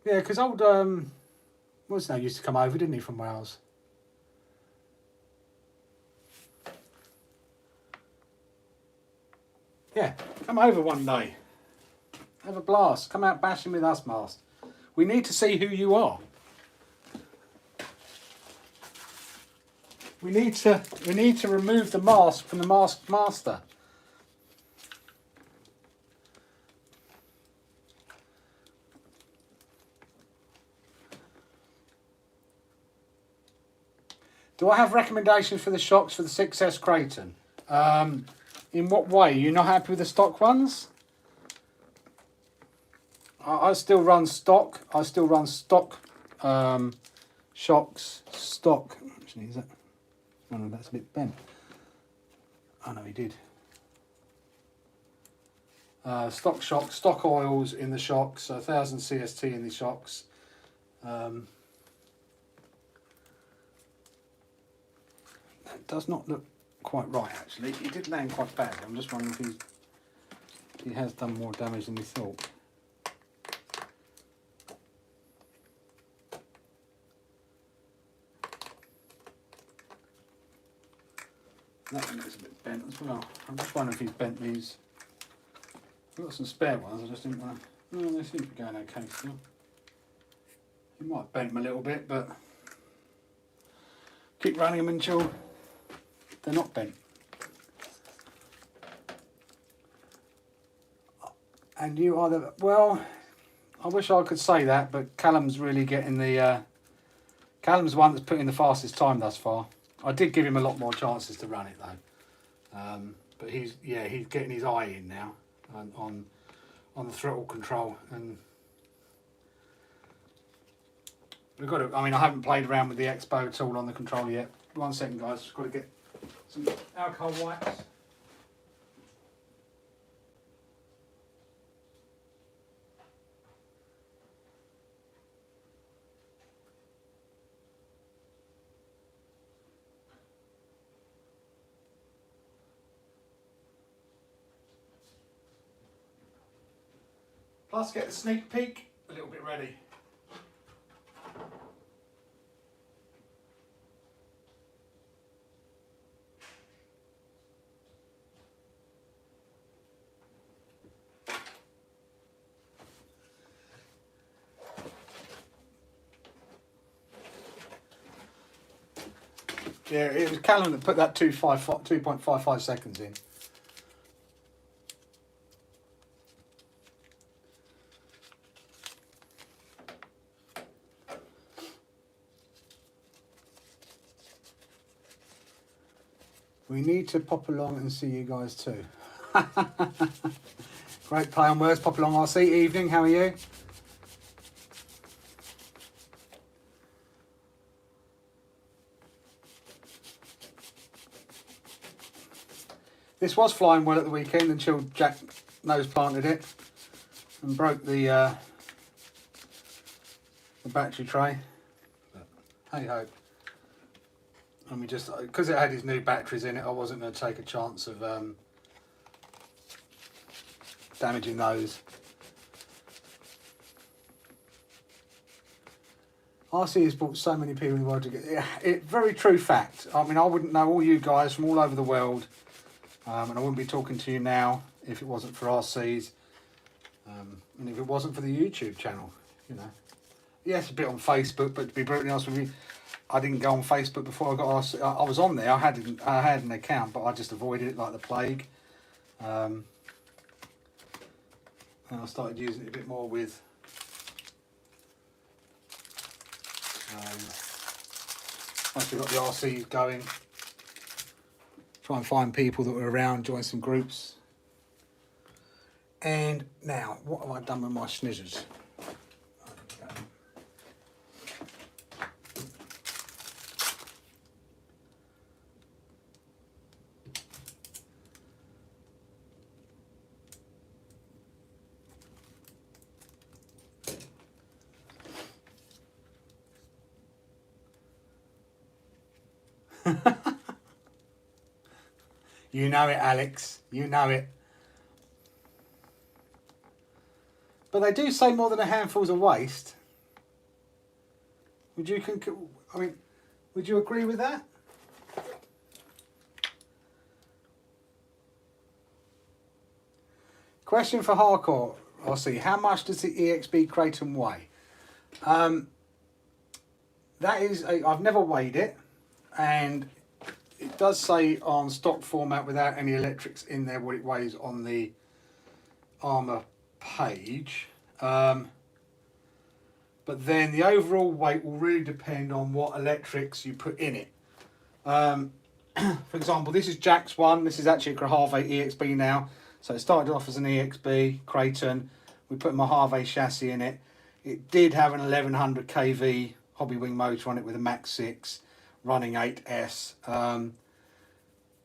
Yeah, because old what's his name used to come over, didn't he, from Wales? Yeah, come over one day. Have a blast. Come out bashing with us, Master. We need to see who you are. We need to remove the mask from the masked master. Do I have recommendations for the shocks for the 6S Creighton? In what way? You're not happy with the stock ones? I still run stock. I still run stock shocks. Stock. Actually, is that? Oh no, that's a bit bent. Oh no, he did. Stock shocks, stock oils in the shocks. 1000 CST in the shocks. That does not look quite right, actually. He did land quite bad. I'm just wondering if he has done more damage than he thought. That one is a bit bent as well. I'm just wondering if he's bent these. I've got some spare ones, I just didn't want to. No, they seem to be going okay still. He might bent them a little bit, but keep running them until they're not bent. And you are the, well, I wish I could say that, but Callum's really getting the, Callum's the one that's put in the fastest time thus far. I did give him a lot more chances to run it though. But he's getting his eye in now on the throttle control, and we've got to, I mean, I haven't played around with the Expo tool on the controller yet. 1 second guys, just got to get some alcohol wipes. Plus get the sneak peek a little bit ready. Yeah, it was Callum that put that 2.55 seconds in. We need to pop along and see you guys too. Great play on words. Pop along RC. Evening, how are you? This was flying well at the weekend until Jack nose planted it and broke the the battery tray. But hey ho. And we just, because it had his new batteries in it, I wasn't going to take a chance of damaging those. RC has brought so many people in the world together. Yeah, very true fact. I mean, I wouldn't know all you guys from all over the world, and I wouldn't be talking to you now if it wasn't for RCs, and if it wasn't for the YouTube channel, you know. Yes, a bit on Facebook, but to be brutally honest with you, I didn't go on Facebook before I got RC. I was on there. I had an account, but I just avoided it like the plague. And I started using it a bit more with. Once we got the RCs going, try and find people that were around, join some groups. And now, what have I done with my snizzers? You know it, Alex. You know it. But they do say more than a handful's a waste. Would you would you agree with that? Question for hardcore. I'll see. How much does the EXB Kraton weigh? That is, I've never weighed it, and it does say on stock format without any electrics in there what it weighs on the armour page. But then the overall weight will really depend on what electrics you put in it. For example, this is Jack's one. This is actually a Grahave EXB now. So it started off as an EXB Kraton. We put my Mojave chassis in it. It did have an 1100 kV hobby wing motor on it with a Max 6 running 8S.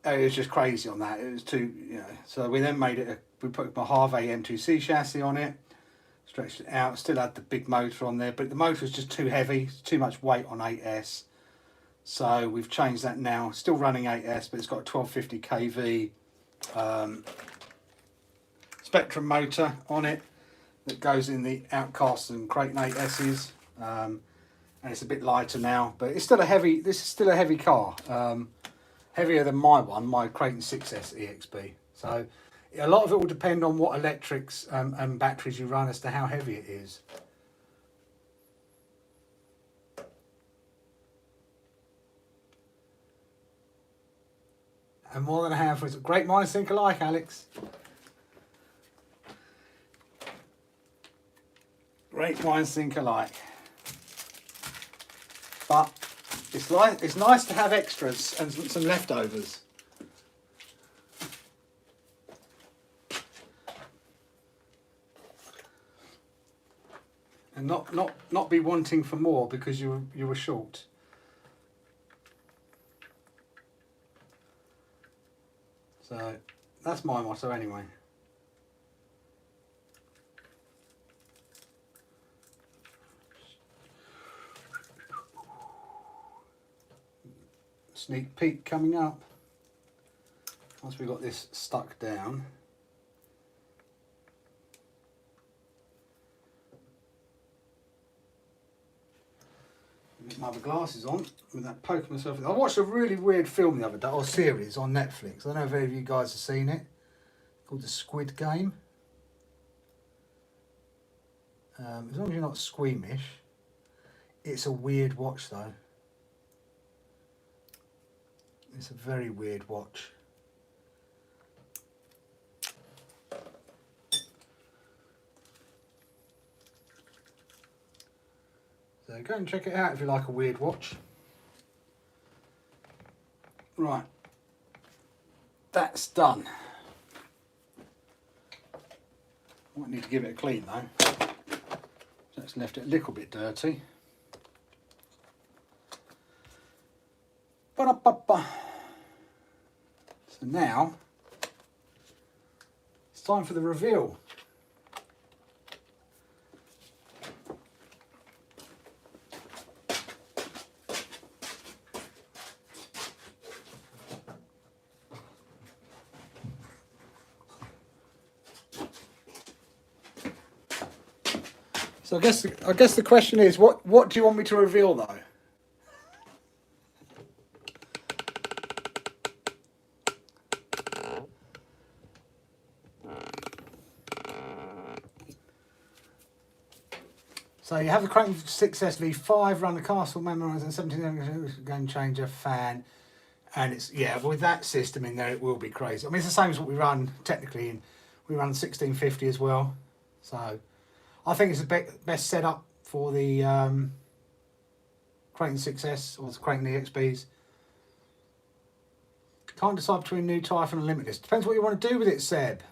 It was just crazy on that. It was too, you know. So we then made it. We put my Mojave M2C chassis on it, stretched it out. Still had the big motor on there, but the motor was just too heavy. Too much weight on 8S. So we've changed that now. Still running 8S, but it's got a 1250 kV Spectrum motor on it that goes in the Outcast and Kraton 8Ss. And it's a bit lighter now, but it's still a heavy. This is still a heavy car, heavier than my one, my Kraton 6S EXB. So a lot of it will depend on what electrics and batteries you run as to how heavy it is. And more than a handful. It's a great minds think alike, Alex. Great minds think alike. But it's nice to have extras and some leftovers. And not be wanting for more because you were short. So that's my motto anyway. Sneak peek coming up. Once we got this stuck down. Get my other glasses on with that poking myself. I watched a really weird film the other day, or series on Netflix. I don't know if any of you guys have seen it. Called The Squid Game. As long as you're not squeamish. It's a weird watch though. It's a very weird watch. So go and check it out if you like a weird watch. Right. That's done. Might need to give it a clean though. That's left it a little bit dirty. Ba-da-ba-ba. So now it's time for the reveal. So I guess the question is, what do you want me to reveal though? So you have the Crank 6S V5, run the castle, memorise and 17 game changer fan, and it's with that system in there it will be crazy. I mean it's the same as what we run technically in. We run 1650 as well, so I think it's the best setup for the Crank 6S or the Crank EXPs. Can't decide between new Typhoon and Limitless. Depends what you want to do with it, Seb.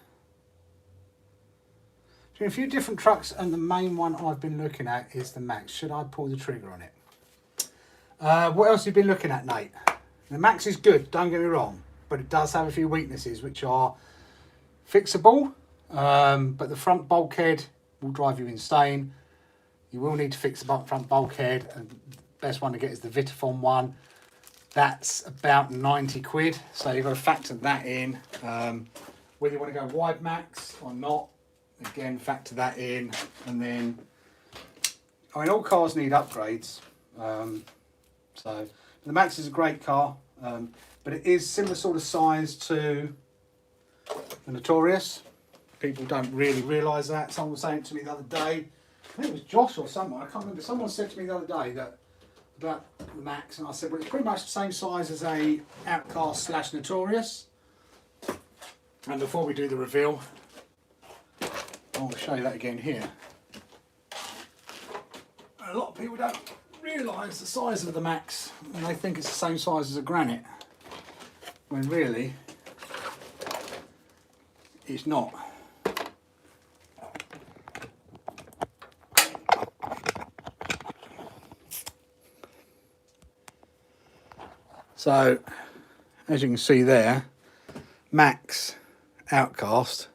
There are a few different trucks, and the main one I've been looking at is the Max. Should I pull the trigger on it? What else have you been looking at, Nate? The Max is good, don't get me wrong, but it does have a few weaknesses which are fixable, but the front bulkhead will drive you insane. You will need to fix the front bulkhead, and the best one to get is the Vitaphone one. That's about 90 quid, so you've got to factor that in. Whether you want to go wide max or not, again, factor that in. And then, I mean, all cars need upgrades. So the Max is a great car, but it is similar sort of size to the Notorious. People don't really realise that. Someone was saying to me the other day, I think it was Josh or someone, I can't remember, someone said to me the other day that about the Max, and I said, well, it's pretty much the same size as a Outcast / Notorious. And before we do the reveal, I want to show you that again here. A lot of people don't realise the size of the Max, and they think it's the same size as a Granite, when really it's not. So, as you can see there, Max, Outcast,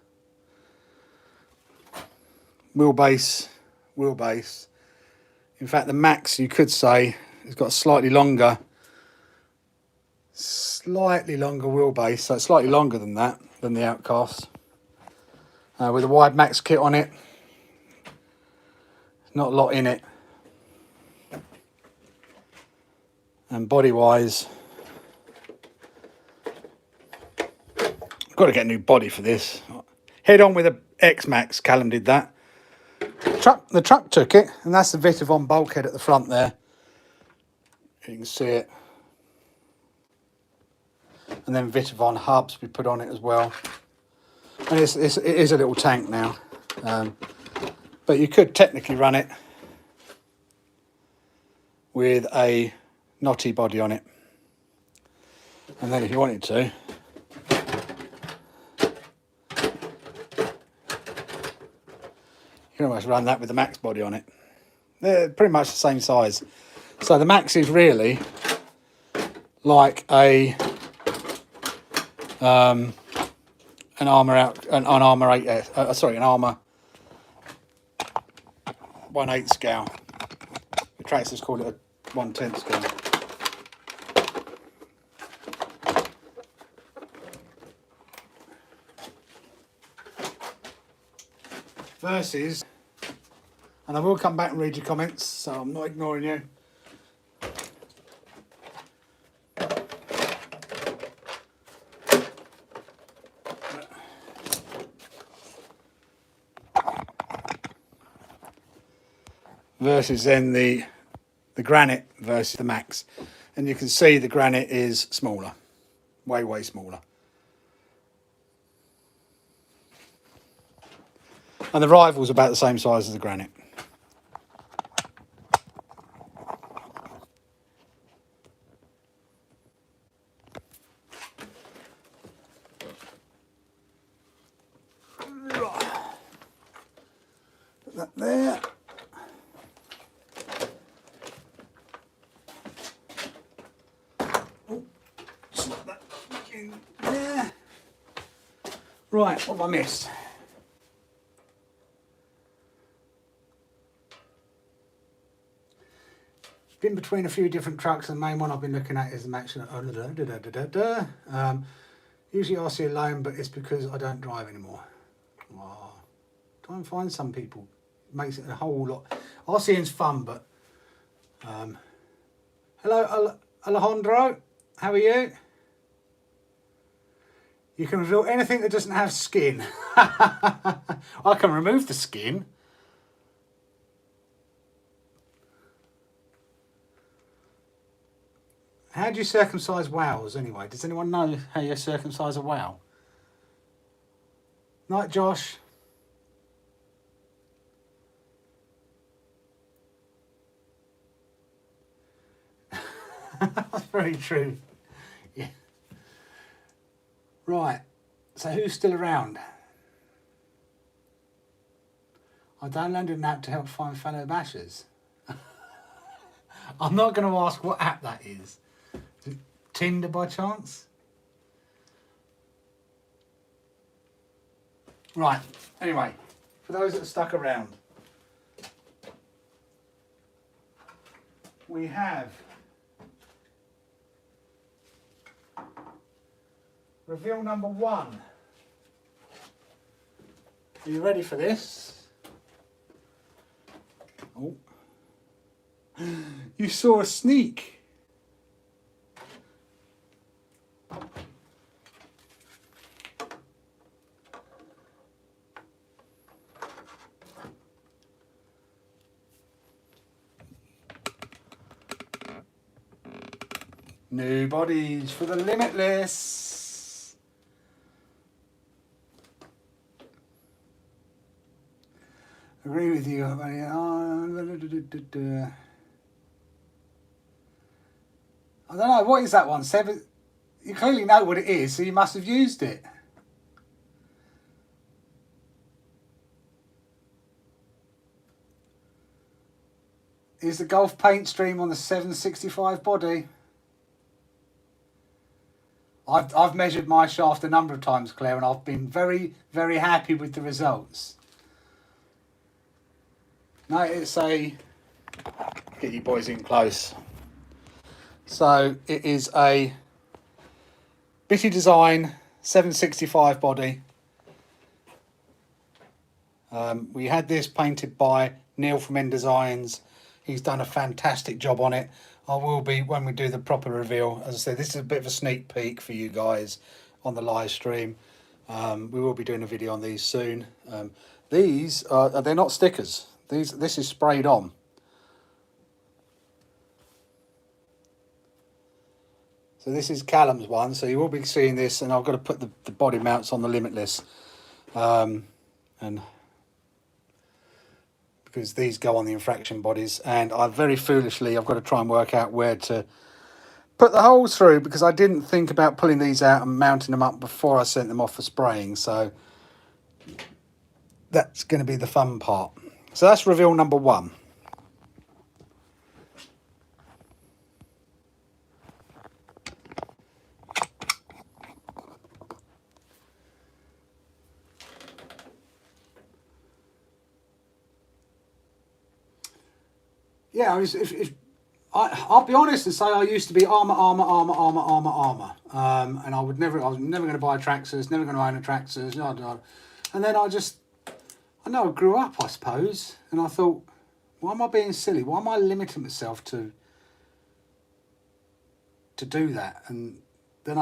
wheelbase. In fact, the Max, you could say, has got a slightly longer wheelbase, so it's slightly longer than that, than the Outcast. With a wide Max kit on it, not a lot in it. And body-wise, I've got to get a new body for this. Head on with a X-Max, Callum did that. The truck took it, and that's the Vitaphone bulkhead at the front there. You can see it. And then Vitaphone hubs we put on it as well. And it is a little tank now. But you could technically run it with a knotty body on it. And then if you wanted to, you can almost run that with the Max body on it. They're pretty much the same size. So the Max is really like an Armour 1/8 scale. The Traxxas called it a 1/10 scale. Versus, and I will come back and read your comments, so I'm not ignoring you. Versus then the Granite versus the Max, and you can see the Granite is smaller, way smaller. And the Rival's about the same size as the Granite. Put that there. Oh, slot that back in there. Right, what have I missed? Been between a few different trucks. The main one I've been looking at is the Max. Usually RC alone, but it's because I don't drive anymore. Oh, try and find some people makes it a whole lot. RCN's fun, but hello Alejandro, how are you? You can reveal anything that doesn't have skin. I can remove the skin. How do you circumcise wows anyway? Does anyone know how you circumcise a wow? Night, Josh. That's very true. Yeah. Right. So who's still around? I downloaded an app to help find fellow bashers. I'm not going to ask what app that is. Tinder by chance? Right, anyway, for those that are stuck around, we have reveal number 1. Are you ready for this? Oh. You saw a sneak. New bodies for the Limitless. Agree with you. I don't know, what is that one? 7. You clearly know what it is, so you must have used it. Is the Golf paint stream on the 765 body? I've measured my shaft a number of times, Claire, and I've been very, very happy with the results. No, it's a... Get you boys in close. So it is a Bitty Design 765 body. We had this painted by Neil from N Designs. He's done a fantastic job on it. I will be, when we do the proper reveal, as I said, this is a bit of a sneak peek for you guys on the live stream. We will be doing a video on these soon. These are, they're not stickers. This is sprayed on. So this is Callum's one, so you will be seeing this, and I've got to put the body mounts on the Limitless. And because these go on the infraction bodies, and I very foolishly, I've got to try and work out where to put the holes through, because I didn't think about pulling these out and mounting them up before I sent them off for spraying. So that's going to be the fun part. So that's reveal number 1. Yeah, I'll be honest and say I used to be armour. And I was never going to buy a Traxxas, never going to own a Traxxas, and then I grew up, I suppose, and I thought, why am I being silly? Why am I limiting myself to do that? And then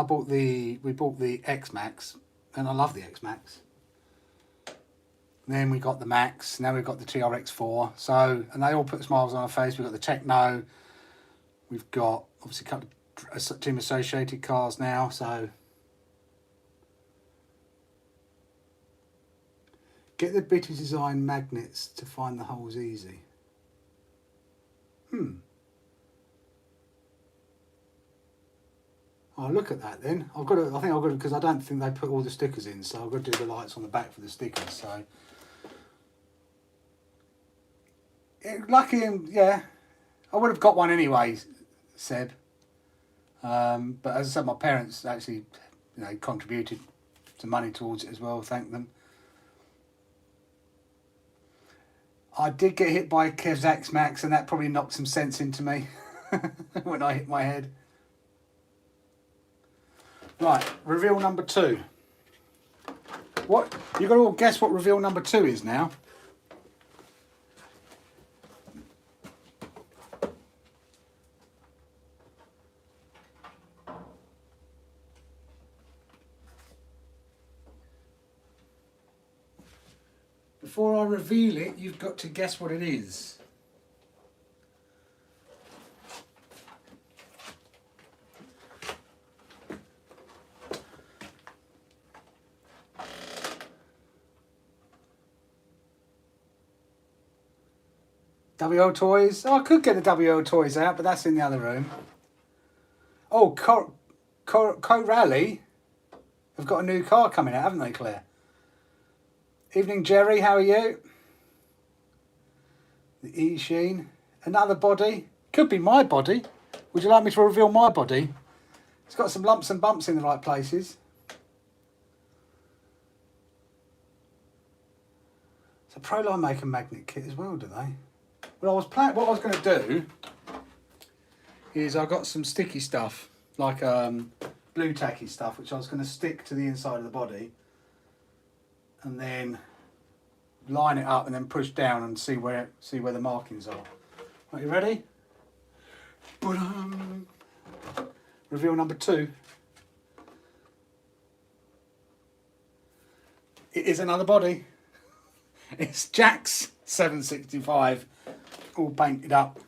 we bought the X-Max, and I love the X-Max. Then we got the Max, now we've got the TRX4. So, and they all put smiles on our face. We've got the Techno. We've got, obviously, a couple of Team Associated cars now, so. Get the Bitty Design magnets to find the holes easy. Oh, look at that then. I think I've got to, because I don't think they put all the stickers in, so I've got to do the lights on the back for the stickers, so. Lucky him, yeah. I would have got one anyway, Seb. But as I said, my parents actually, contributed some money towards it as well. Thank them. I did get hit by Kev's X-Max, and that probably knocked some sense into me when I hit my head. Right, reveal number 2. What? You've got to all guess what reveal number 2 is now. before I reveal it, you've got to guess what it is. WO Toys. Oh, I could get the WO Toys out, but that's in the other room. Oh, Co-Rally have got a new car coming out, haven't they, Claire? Evening, Jerry. How are you? The E-Sheen. Another body. Could be my body. Would you like me to reveal my body? It's got some lumps and bumps in the right places. So Proline make a magnet kit as well, do they? Well, what I was going to do is I got some sticky stuff, like blue tacky stuff, which I was going to stick to the inside of the body, and then line it up and then push down and see where the markings are. Are you ready? Reveal number 2. It is another body. It's Jack's 765, all painted up.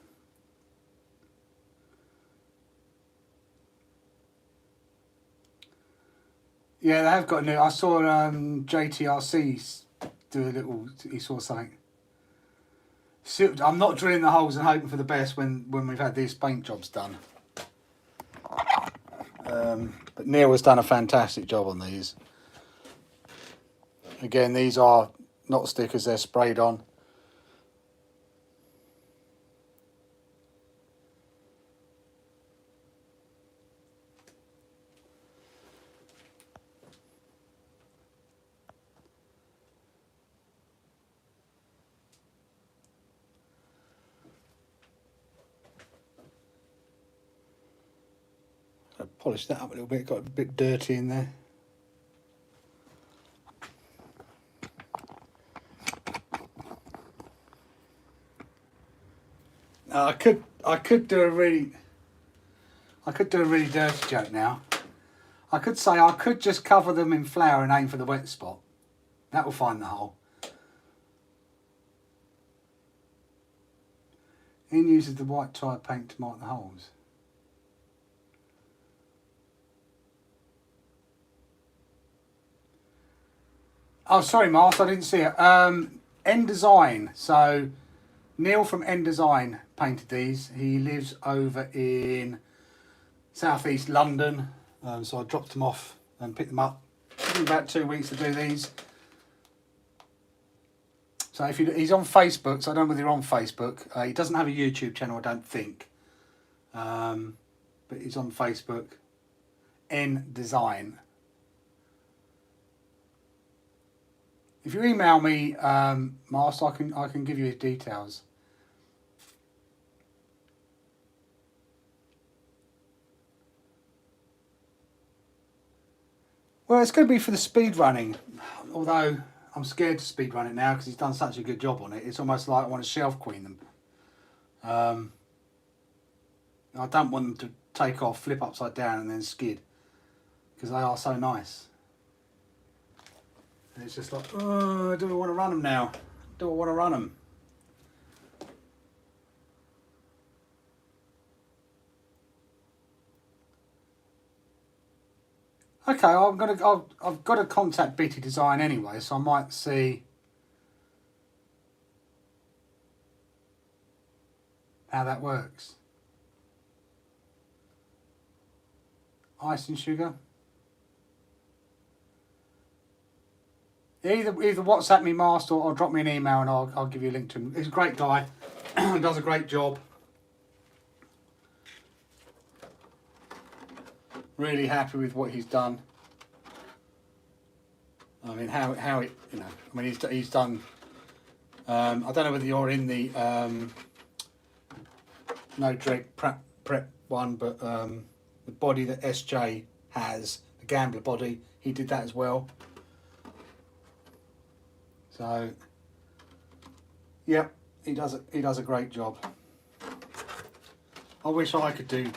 Yeah, they have got a new. I saw JTRC do a little. He saw something. So, I'm not drilling the holes and hoping for the best when we've had these paint jobs done. But Neil has done a fantastic job on these. Again, these are not stickers; they're sprayed on. I polished that up a little bit, got a bit dirty in there. I could do a really dirty joke now. I could say I could just cover them in flour and aim for the wet spot. That will find the hole. Ian uses the white tire paint to mark the holes. Oh, sorry, Marth, I didn't see it. N Design. So Neil from N Design painted these. He lives over in southeast London. So I dropped them off and picked them up. It took me about 2 weeks to do these. So he's on Facebook, so I don't know whether you're on Facebook. He doesn't have a YouTube channel, I don't think. But he's on Facebook. N Design. If you email me, Mars, I can give you his details. Well, it's going to be for the speed running, although I'm scared to speed run it now because he's done such a good job on it. It's almost like I want to shelf queen them. I don't want them to take off, flip upside down and then skid, because they are so nice. And it's just like, oh, do I want to run them now? Do I want to run them? Okay, I've got to contact BT Design anyway, so I might see how that works. Ice and sugar. Either WhatsApp me, Master, or drop me an email and I'll give you a link to him. He's a great guy, does a great job. Really happy with what he's done. I mean, how it, you know, I mean, he's done. I don't know whether you're in the no Drake prep one, but the body that SJ has, the Gambler body, he did that as well. So, yep, he does a great job. I wish I could do.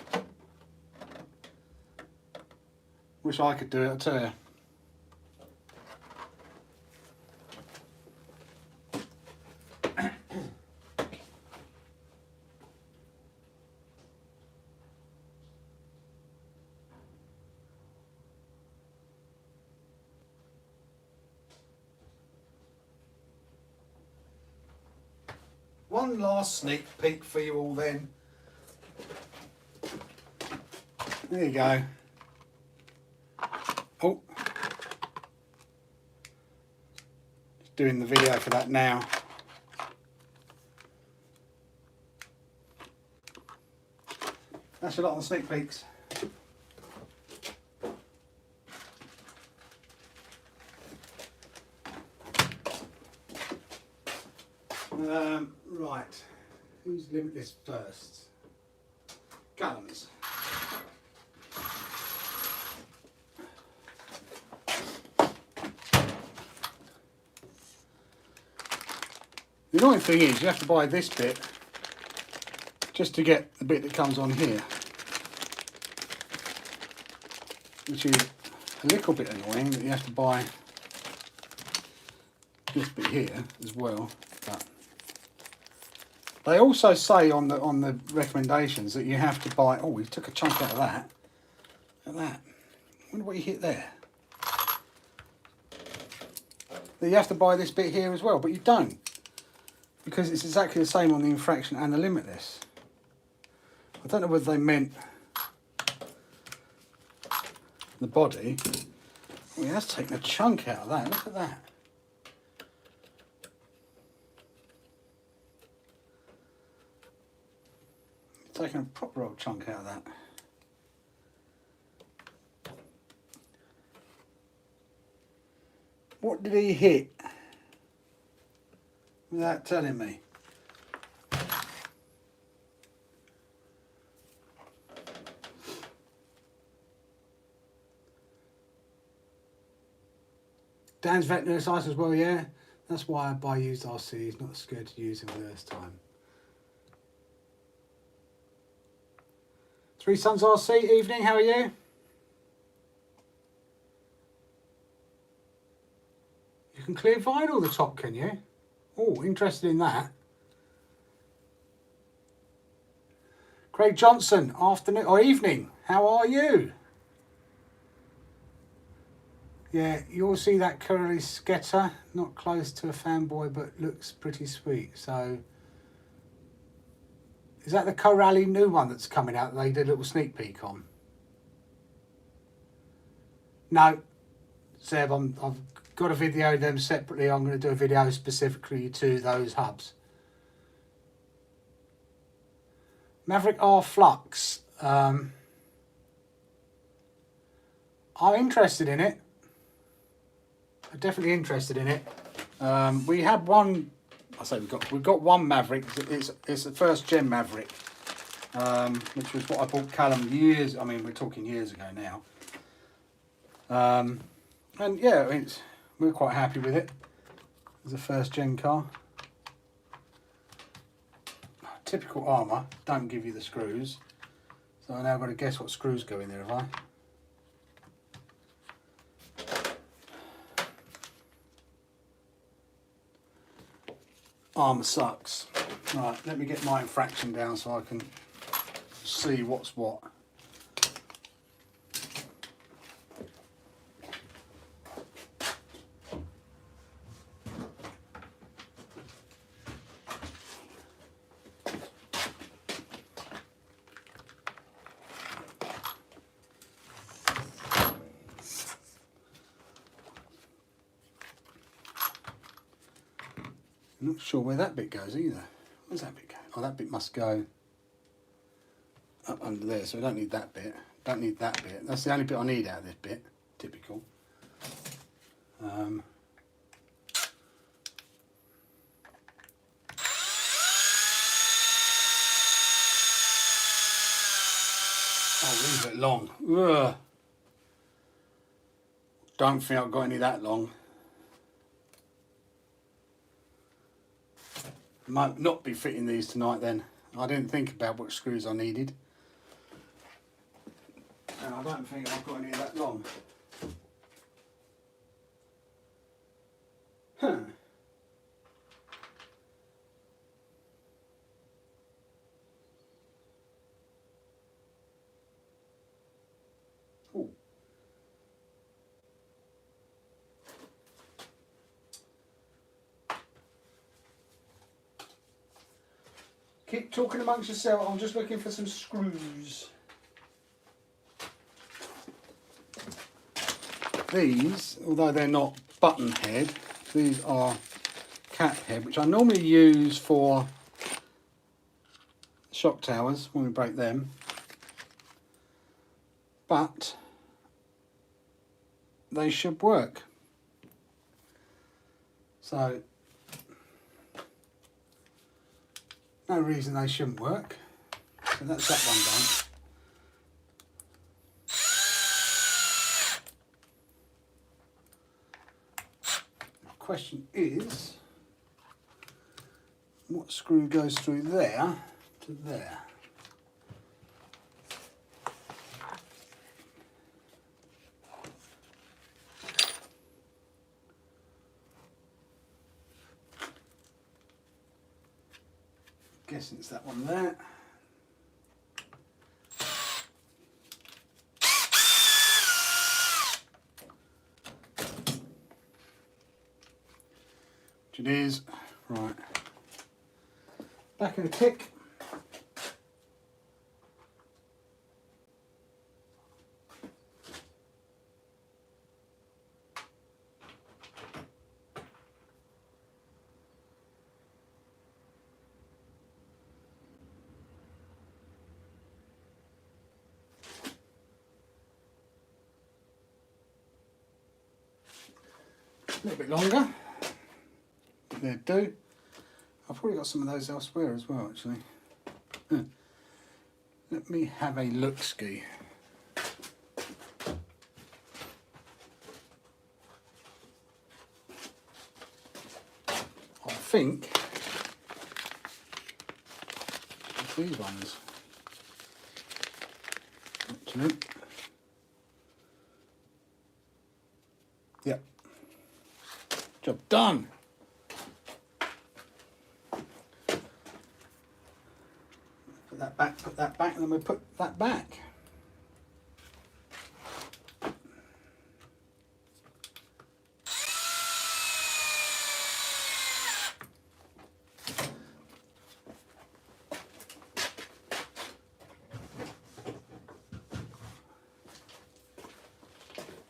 Wish I could do it, I tell you. one last sneak peek for you all then. There you go. Oh. Just doing the video for that now. That's a lot on sneak peeks. Right, who's limitless first? Guns. The annoying thing is you have to buy this bit just to get the bit that comes on here, which is a little bit annoying that you have to buy this bit here as well. But they also say on the recommendations that you have to buy. Oh, we took a chunk out of that. Look at that. I wonder what you hit there. That you have to buy this bit here as well, but you don't, because it's exactly the same on the infraction and the limitless. I don't know whether they meant the body. Oh, yeah, that's taken a chunk out of that. Look at that. Taking a proper old chunk out of that. What did he hit without telling me? Dan's veterinary size as well, yeah. That's why I buy used RCs, not scared to use them for the first time. Three Sons RC, evening, how are you? You can clear vinyl the top, can you? Oh, interested in that. Craig Johnson, afternoon or evening, how are you? Yeah, you'll see that curly sketter, not close to a fanboy, but looks pretty sweet. So, is that the Corally new one that's coming out that they did a little sneak peek on? No, Seb, I've got a video of them separately. I'm going to do a video specifically to those hubs. Maverick R Flux. I'm interested in it. I'm definitely interested in it. We had one. I say we've got one Maverick. It's the first gen Maverick, which was what I bought Callum years. I mean, we're talking years ago now. And yeah, we're quite happy with it as a first gen car. Typical armour, don't give you the screws. So I now got to guess what screws go in there, have I? Armour sucks. Right, let me get my infraction down so I can see what's what. I'm not sure where that bit goes either. Where's that bit go? Oh, that bit must go up under there, so we don't need that bit. Don't need that bit. That's the only bit I need out of this bit. Typical. Oh, leave it long. Ugh. Don't think I've got any that long. Might not be fitting these tonight then. I didn't think about what screws I needed. And I don't think I've got any that long. Huh. Ooh. Keep talking amongst yourself. I'm just looking for some screws. These, although they're not button head, these are cap head, which I normally use for shock towers when we break them. But they should work. So no reason they shouldn't work. So that's that one done. The question is, what screw goes through there to there? Guessing it's that one there. Which it is. Right. Back in the kick. A little bit longer. There do. I've probably got some of those elsewhere as well, actually. Let me have a look ski. I think it's these ones. Actually. Yep. Job done. Put that back, and then we put that back.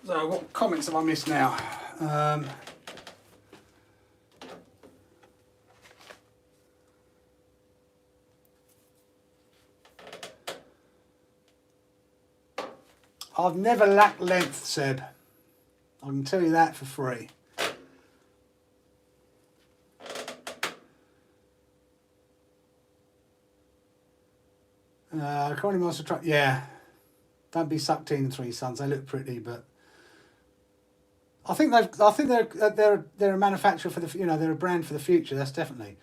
So what comments have I missed now? I've never lacked length, Seb. I can tell you that for free. Connie Monster Truck, yeah. Don't be sucked in, Three Sons. They look pretty, but I think they're a manufacturer for the, they're a brand for the future. That's definitely.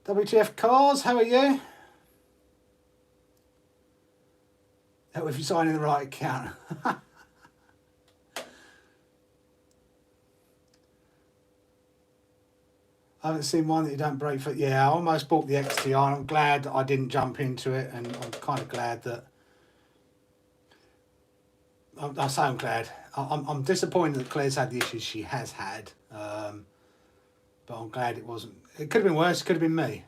WTF Cars, how are you? Help if you sign in the right account. I haven't seen one that you don't break for. Yeah, I almost bought the XTR. And I'm glad I didn't jump into it, and I'm kind of glad that. I say I'm glad. I'm disappointed that Claire's had the issues she has had, but I'm glad it wasn't. It could have been worse. It could have been me.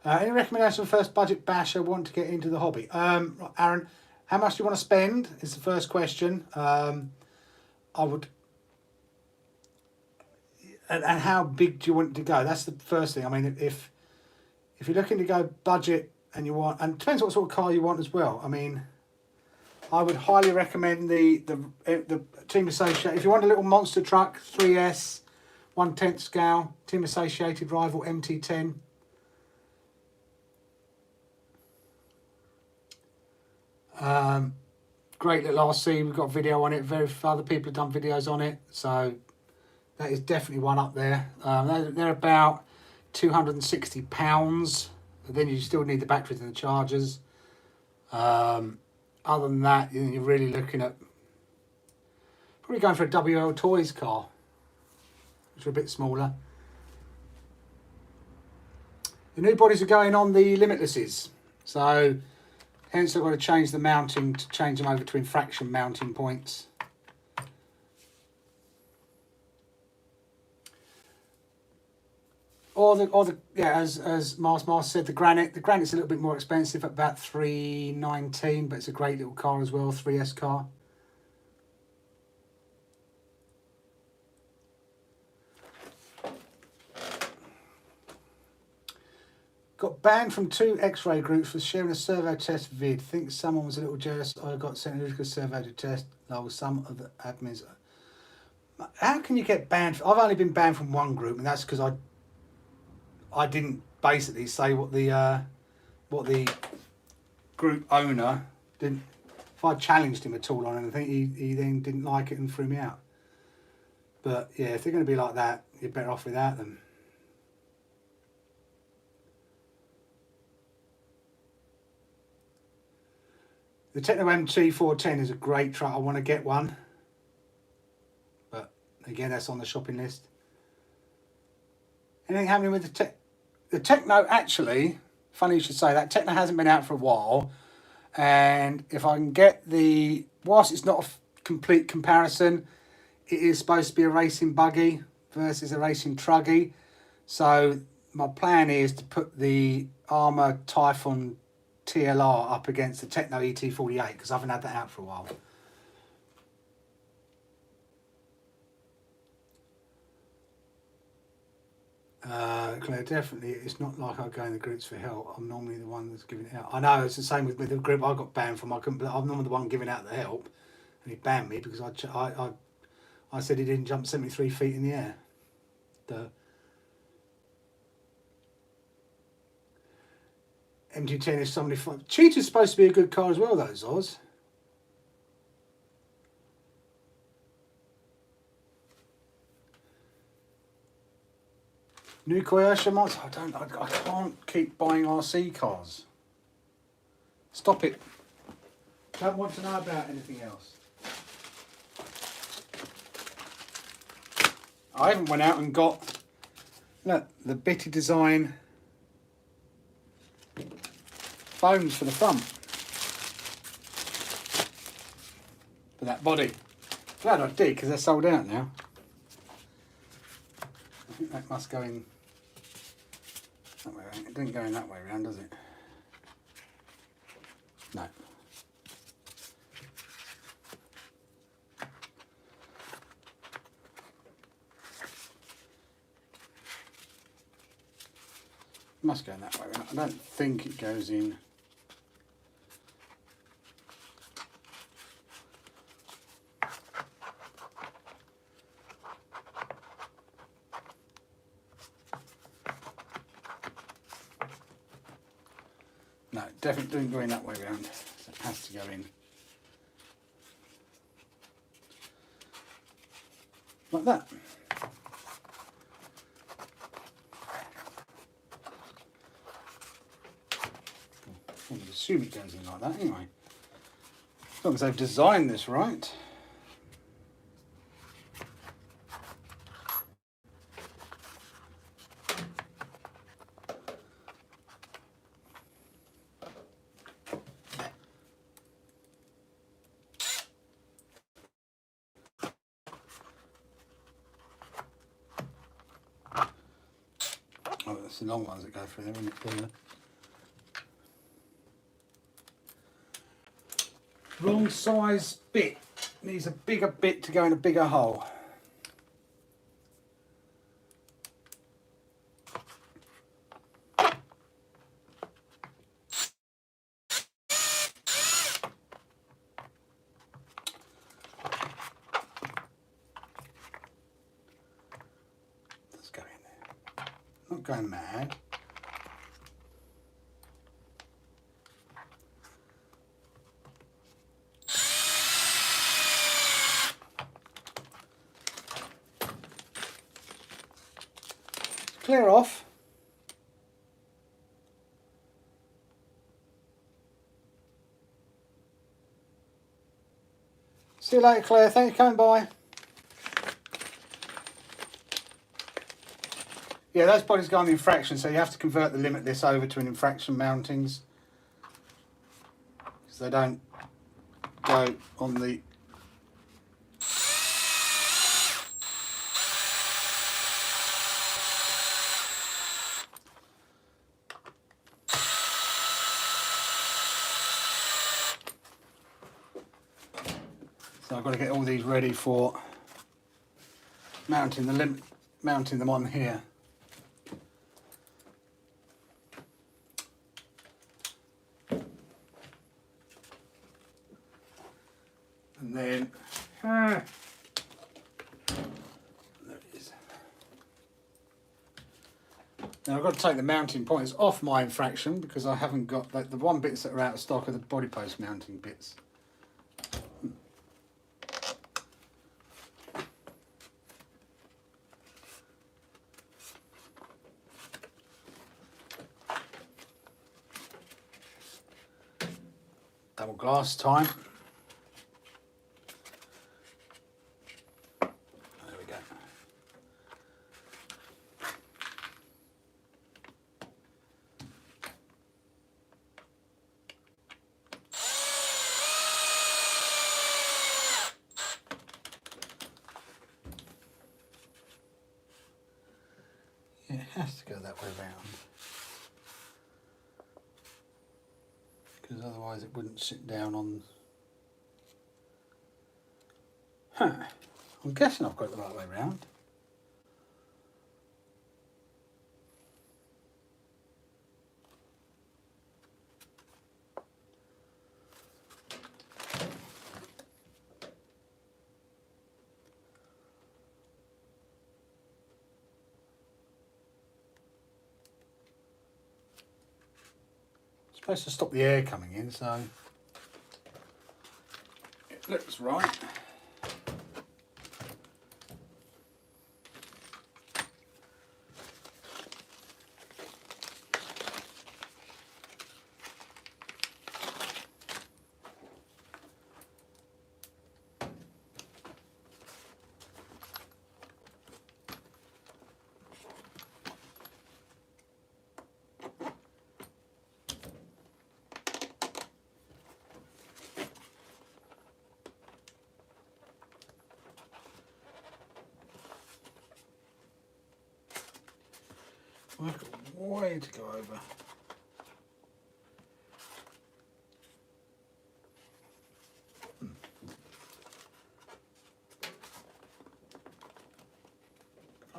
Any recommendation for first budget basher want to get into the hobby? Aaron, how much do you want to spend? Is the first question. I would. And how big do you want to go? That's the first thing. I mean, if you're looking to go budget and you want, and it depends what sort of car you want as well. I mean, I would highly recommend the Team Associated. If you want a little monster truck, 3S, 1/10 scale, Team Associated Rival MT10. Great little RC. We've got a video on it. Very other people have done videos on it, so that is definitely one up there. They're about £260. Then you still need the batteries and the chargers. Other than that, you're really looking at probably going for a WL Toys car, which are a bit smaller. The new bodies are going on the Limitlesses, so hence I've got to change the mounting to change them over to infraction mounting points. yeah, as Mars said, the granite's a little bit more expensive at about 319, but it's a great little car as well, 3S car. Got banned from 2 X-ray groups for sharing a servo test vid. Think someone was a little jealous. I got sent a little servo to test. No, some of the admins. How can you get banned? I've only been banned from one group, and that's because I didn't basically say what the group owner didn't. If I challenged him at all on anything, he then didn't like it and threw me out. But yeah, if they're going to be like that, you're better off without them. The Techno MT410 is a great truck. I want to get one. But again, that's on the shopping list. Anything happening with the Techno? Actually, funny you should say that. Techno hasn't been out for a while. And if I can get whilst it's not a complete comparison, it is supposed to be a racing buggy versus a racing truggy. So my plan is to put the Armour Typhon TLR up against the Techno ET48 because I haven't had that out for a while. Claire, definitely, it's not like I go in the groups for help. I'm normally the one that's giving it out. I know, it's the same with the group I got banned from. I'm normally the one giving out the help, and he banned me because I said he didn't jump 73 feet in the air. The MT10 is somebody fun. Cheetah's supposed to be a good car as well, though, Zoz. New Koyosha mods? I can't keep buying RC cars. Stop it. Don't want to know about anything else. I haven't went out and got, look, the Bitty design foams for the front. For that body. Glad I did because they're sold out now. I think that must go in that way around. It didn't go in that way around, does it? No. Must go in that way around. I don't think it goes in. No, definitely doesn't go in that way around. So it has to go in. Like that. I would assume it goes in like that anyway. As long as they've designed this right. Oh, that's the long ones that go through there, isn't it? Wrong size bit. Needs a bigger bit to go in a bigger hole. Let's go in there. Not going mad. Clear off. See you later, Claire. Thanks for coming by. Yeah, those bodies go on the infraction, so you have to convert the limitless over to an infraction mountings. Because they don't go on the... So I've got to get all these ready for mounting them on here. And then there it is. Now I've got to take the mounting points off my infraction because I haven't got the one bits that are out of stock are the body post mounting bits. Double glass time. There we go. Yeah, it has to go that way round. Because otherwise it wouldn't sit down on... I'm guessing I've got it the right way round. Supposed to stop the air coming in, so it looks right. I've got way to go over.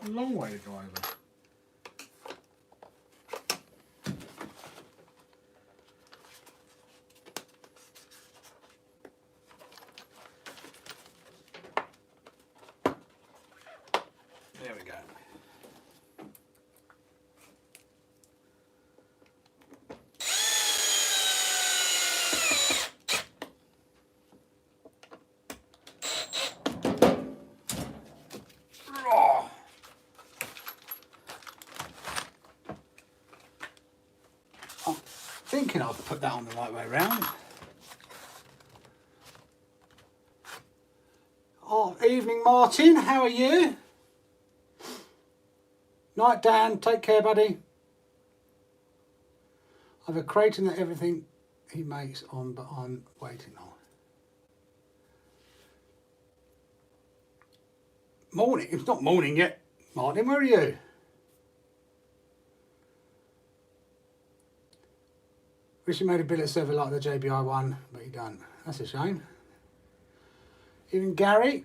A long way to go over. There we go. I'm thinking I've put that on the right way round. Oh, evening Martin, how are you? Night Dan, take care buddy. I've a crate and everything he makes on, but I'm waiting on. Morning, it's not morning yet. Martin, where are you? Wish you made a billet server like the JBI one, but you don't. That's a shame. Even Gary,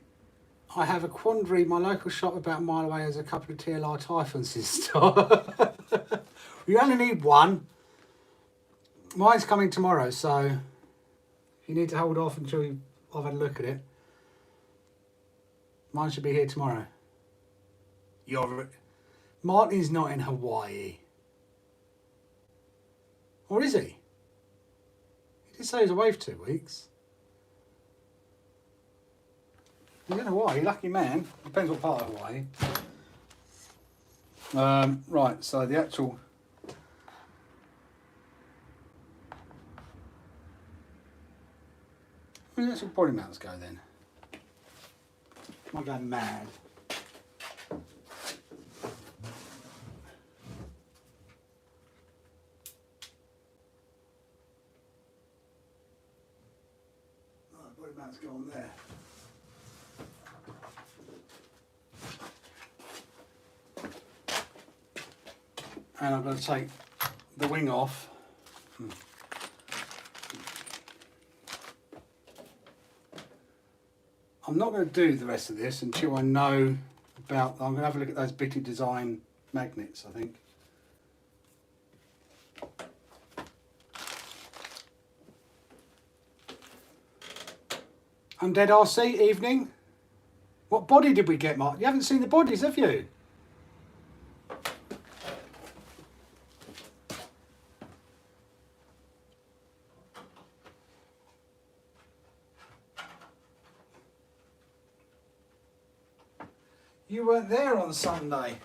I have a quandary. My local shop about a mile away has a couple of TLR Typhons in stock. You only need one. Mine's coming tomorrow, so you need to hold off until I've had a look at it. Mine should be here tomorrow. Martin's not in Hawaii. Or is he? He did say he's away for 2 weeks. He's in Hawaii, lucky man. Depends what part of Hawaii. Right, so the actual... Where do the actual body mounts go then? Am I going mad? Oh, body mounts go on there. And I'm going to take the wing off. I'm not going to do the rest of this until I know about... I'm going to have a look at those Bitty Design magnets, I think. Undead RC, evening. What body did we get, Mark? You haven't seen the bodies, have you? You weren't there on Sunday.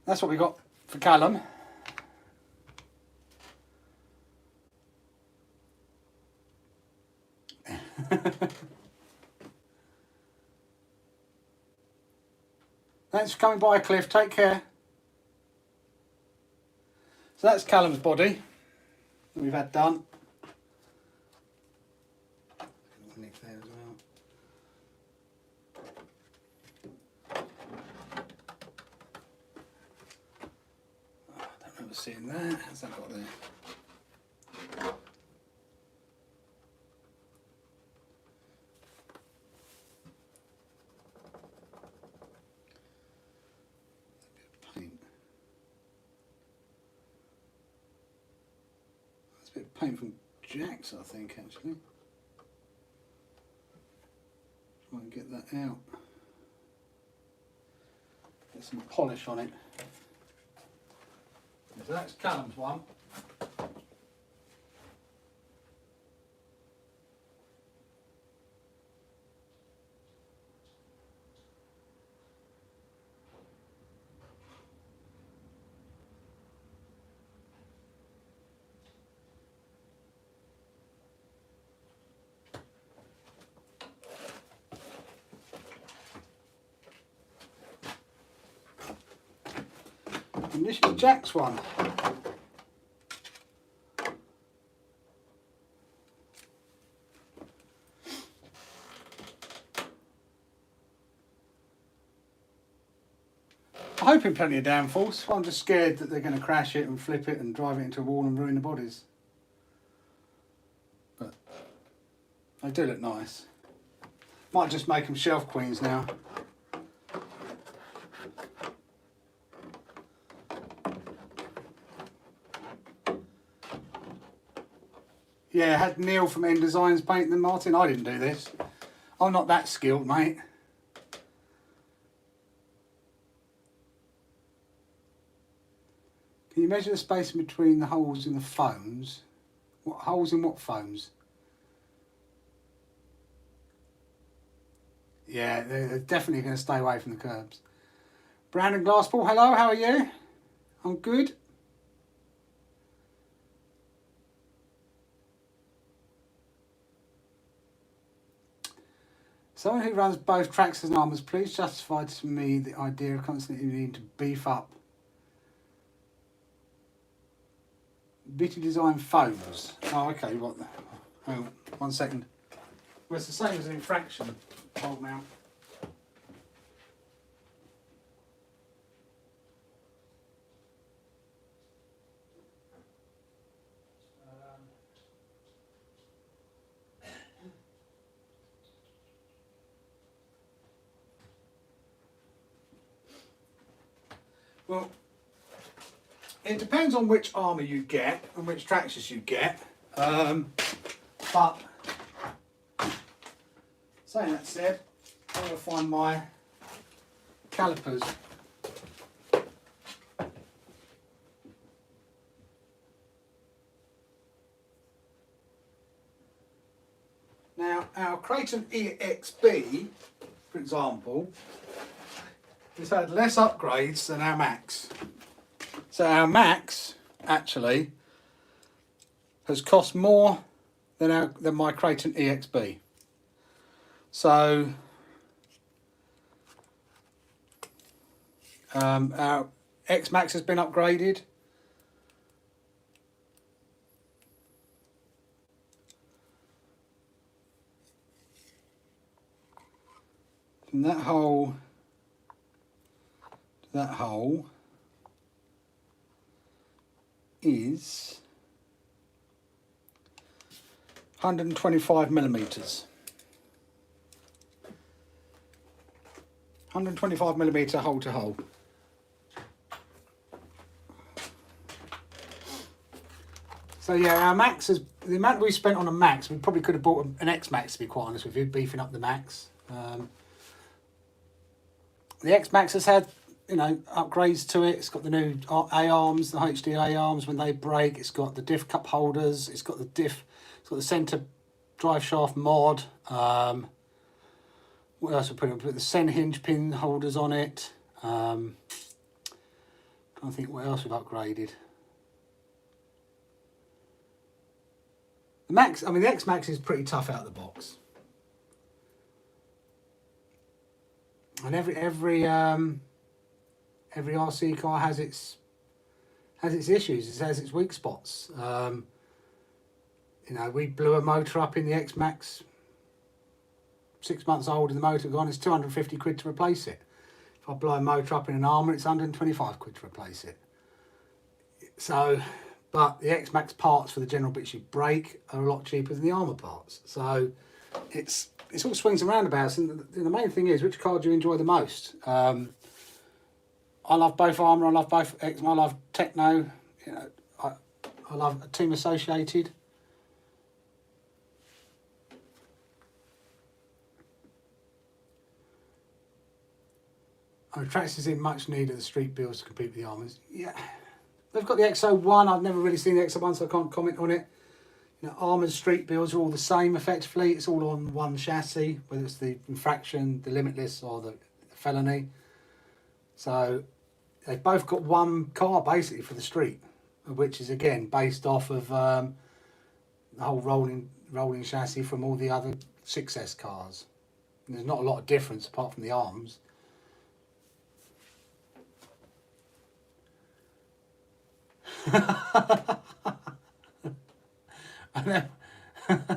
That's what we got for Callum. Thanks for coming by, Cliff. Take care. So that's Callum's body that we've had done. Nick there as well. Oh, I don't remember seeing that. How's that got there? Paint from Jack's, I think, actually. Try and get that out. Get some polish on it. So that's Callum's one. And this is Jack's one. I'm hoping plenty of downforce. I'm just scared that they're going to crash it and flip it and drive it into a wall and ruin the bodies. But they do look nice. Might just make them shelf queens now. Yeah, I had Neil from End Designs paint them, Martin. I didn't do this. I'm not that skilled, mate. Can you measure the space between the holes in the foams? What holes in what foams? Yeah, they're definitely going to stay away from the curbs. Brandon Glassball, hello, how are you? I'm good. Someone who runs both tracks and armours, please justify to me the idea of constantly needing to beef up Bitty Design foams. Oh, okay, what? Hang on, 1 second. Well, it's the same as an infraction bolt mount. Well, it depends on which armour you get and which tractors you get. But saying that said, I'm going to find my calipers. Now, our Creighton EXB, for example, has had less upgrades than our Max. So our Max actually has cost more than my Creighton EXB. So our X Max has been upgraded. that hole to that hole is 125 millimeters. 125 millimeter hole to hole. So yeah, our Max is the amount we spent on a Max. We probably could have bought an X Max, to be quite honest with you, beefing up the Max. The X Max has had, you know, upgrades to it. It's got the new A arms, the HD A arms. When they break, it's got the diff cup holders. It's got the diff. It's got the centre drive shaft mod. What else we put in? Put the Sen hinge pin holders on it. Trying to think what else we've upgraded. The Max, I mean, the X Max is pretty tough out of the box. And every RC car has its issues. It has its weak spots. You know, we blew a motor up in the X Max. 6 months old and the motor gone. It's 250 quid to replace it. If I blow a motor up in an Armour, it's 125 quid to replace it. So, but the X Max parts for the general bits you break are a lot cheaper than the Armour parts. So, it's all swings and roundabouts. And the main thing is, which car do you enjoy the most? I love both Armour. I love both X. I love Techno. You know, I love a Team Associated. Trax is in much need of the street builds to compete with the Armours. Yeah, they've got the XO1. I've never really seen the XO1, so I can't comment on it. You know, Armour's street builds are all the same effectively. It's all on one chassis, whether it's the Infraction, the Limitless, or the Felony. So they've both got one car basically for the street, which is again based off of the whole rolling chassis from all the other 6S cars. And there's not a lot of difference apart from the arms. I know.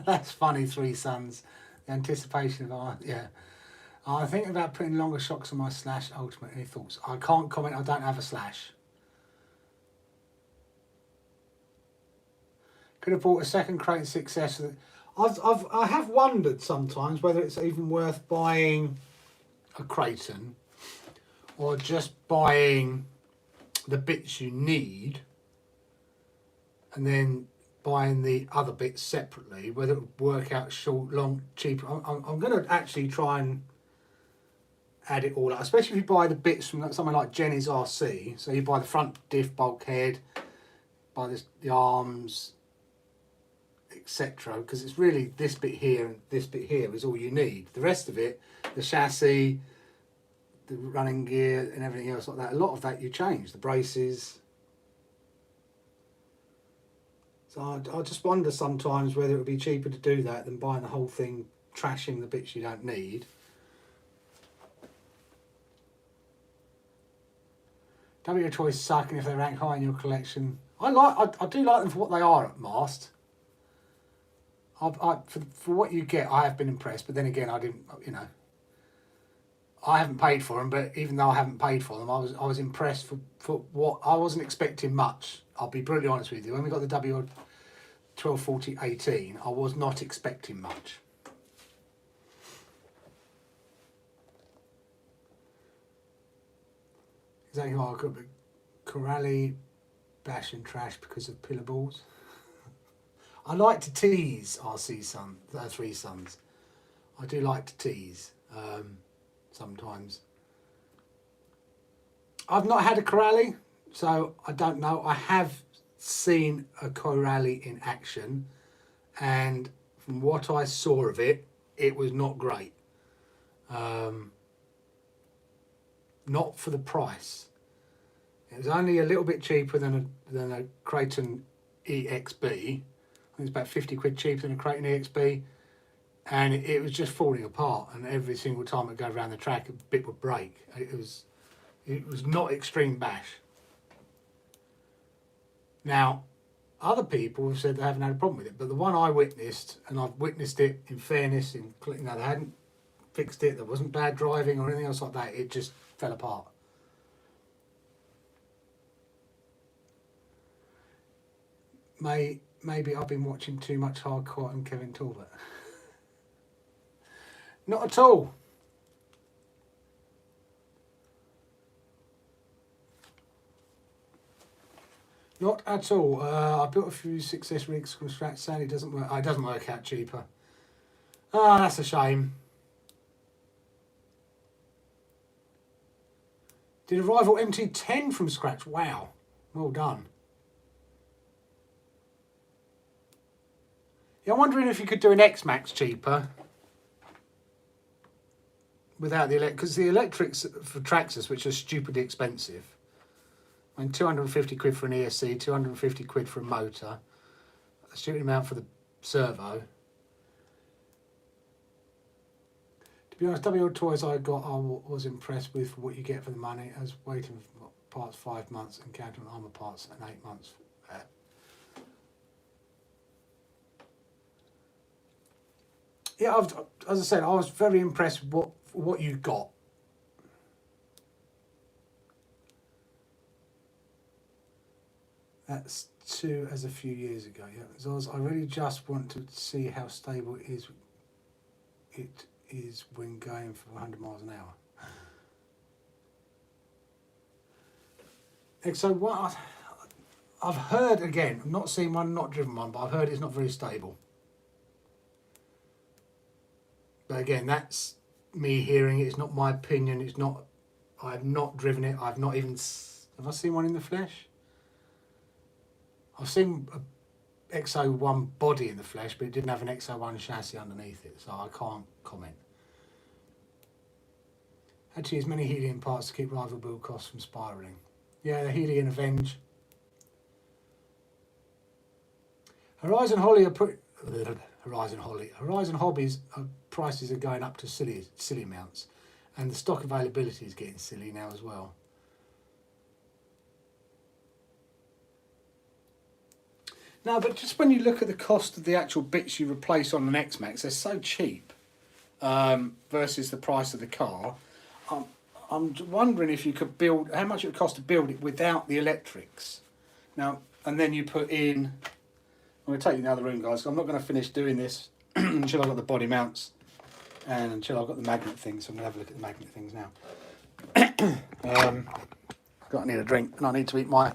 That's funny, Three Sons. The anticipation of yeah. I'm thinking about putting longer shocks on my Slash Ultimate. Any thoughts? I can't comment. I don't have a Slash. Could have bought a second Crate 6S. I have wondered sometimes whether it's even worth buying a Kraton or just buying the bits you need and then buying the other bits separately, whether it would work out short, long, cheaper. I'm going to actually try and add it all up, especially if you buy the bits from somewhere like Jenny's RC. So you buy the front diff bulkhead, buy the arms, etc. Because it's really this bit here and this bit here is all you need. The rest of it, the chassis, the running gear and everything else like that, a lot of that you change, the braces. So I just wonder sometimes whether it would be cheaper to do that than buying the whole thing, trashing the bits you don't need. Don't be your choice sucking if they rank high in your collection. I do like them for what they are at Mast. For what you get, I have been impressed. But then again, I didn't, you know, I haven't paid for them. But even though I haven't paid for them, I was impressed for what I wasn't expecting much. I'll be brutally honest with you. When we got the W1240-18, I was not expecting much. Exactly why I could be Corrali, bash and trash because of pillar balls. I like to tease Three Sons. I do like to tease sometimes. I've not had a Corrali, so I don't know. I have seen a Corrali in action, and from what I saw of it, it was not great. Not for the price. It was only a little bit cheaper than a Kraton EXB. I think it's about 50 quid cheaper than a Kraton EXB, and it was just falling apart. And every single time it go around the track, a bit would break. It was not extreme bash. Now, other people have said they haven't had a problem with it, but the one I witnessed, and I've witnessed it in fairness, they hadn't fixed it. There wasn't bad driving or anything else like that. It just fell apart. Maybe I've been watching too much Hardcore and Kevin Talbot. Not at all. Not at all. I built a few success rigs from scratch. Sadly, it doesn't work. It doesn't work out cheaper. Ah, that's a shame. Did a rival MT10 from scratch. Wow. Well done. Yeah, I'm wondering if you could do an X-Max cheaper without the electric, because the electrics for Traxxas, which are stupidly expensive. I mean, 250 quid for an ESC, 250 quid for a motor, a stupid amount for the servo. To be honest, WL Toys I got, I was impressed with what you get for the money. I was waiting for parts 5 months and counting armour parts in 8 months. Yeah, as I said, I was very impressed with what you got. That's 2 as a few years ago. Yeah, so I really just want to see how stable it is when going for 100 miles an hour. So what I've heard, again, I've not seen one, not driven one, but I've heard it's not very stable. But again, that's me hearing it. It's not my opinion. It's not. I've not driven it. I've not even. Have I seen one in the flesh? I've seen a XO1 body in the flesh, but it didn't have an XO1 chassis underneath it, so I can't comment. Had to use many helium parts to keep rival build costs from spiralling. Yeah, the Healy and Avenge. Horizon Hobbies prices are going up to silly amounts, and the stock availability is getting silly now as well. No, but just when you look at the cost of the actual bits you replace on an X-Max, they're so cheap versus the price of the car. I'm wondering if you could build, how much it would cost to build it without the electrics. Now, and then you put in, I'm going to take you in the other room, guys. I'm not going to finish doing this until I've got the body mounts and until I've got the magnet things. So I'm going to have a look at the magnet things now. I need a drink and I need to eat my...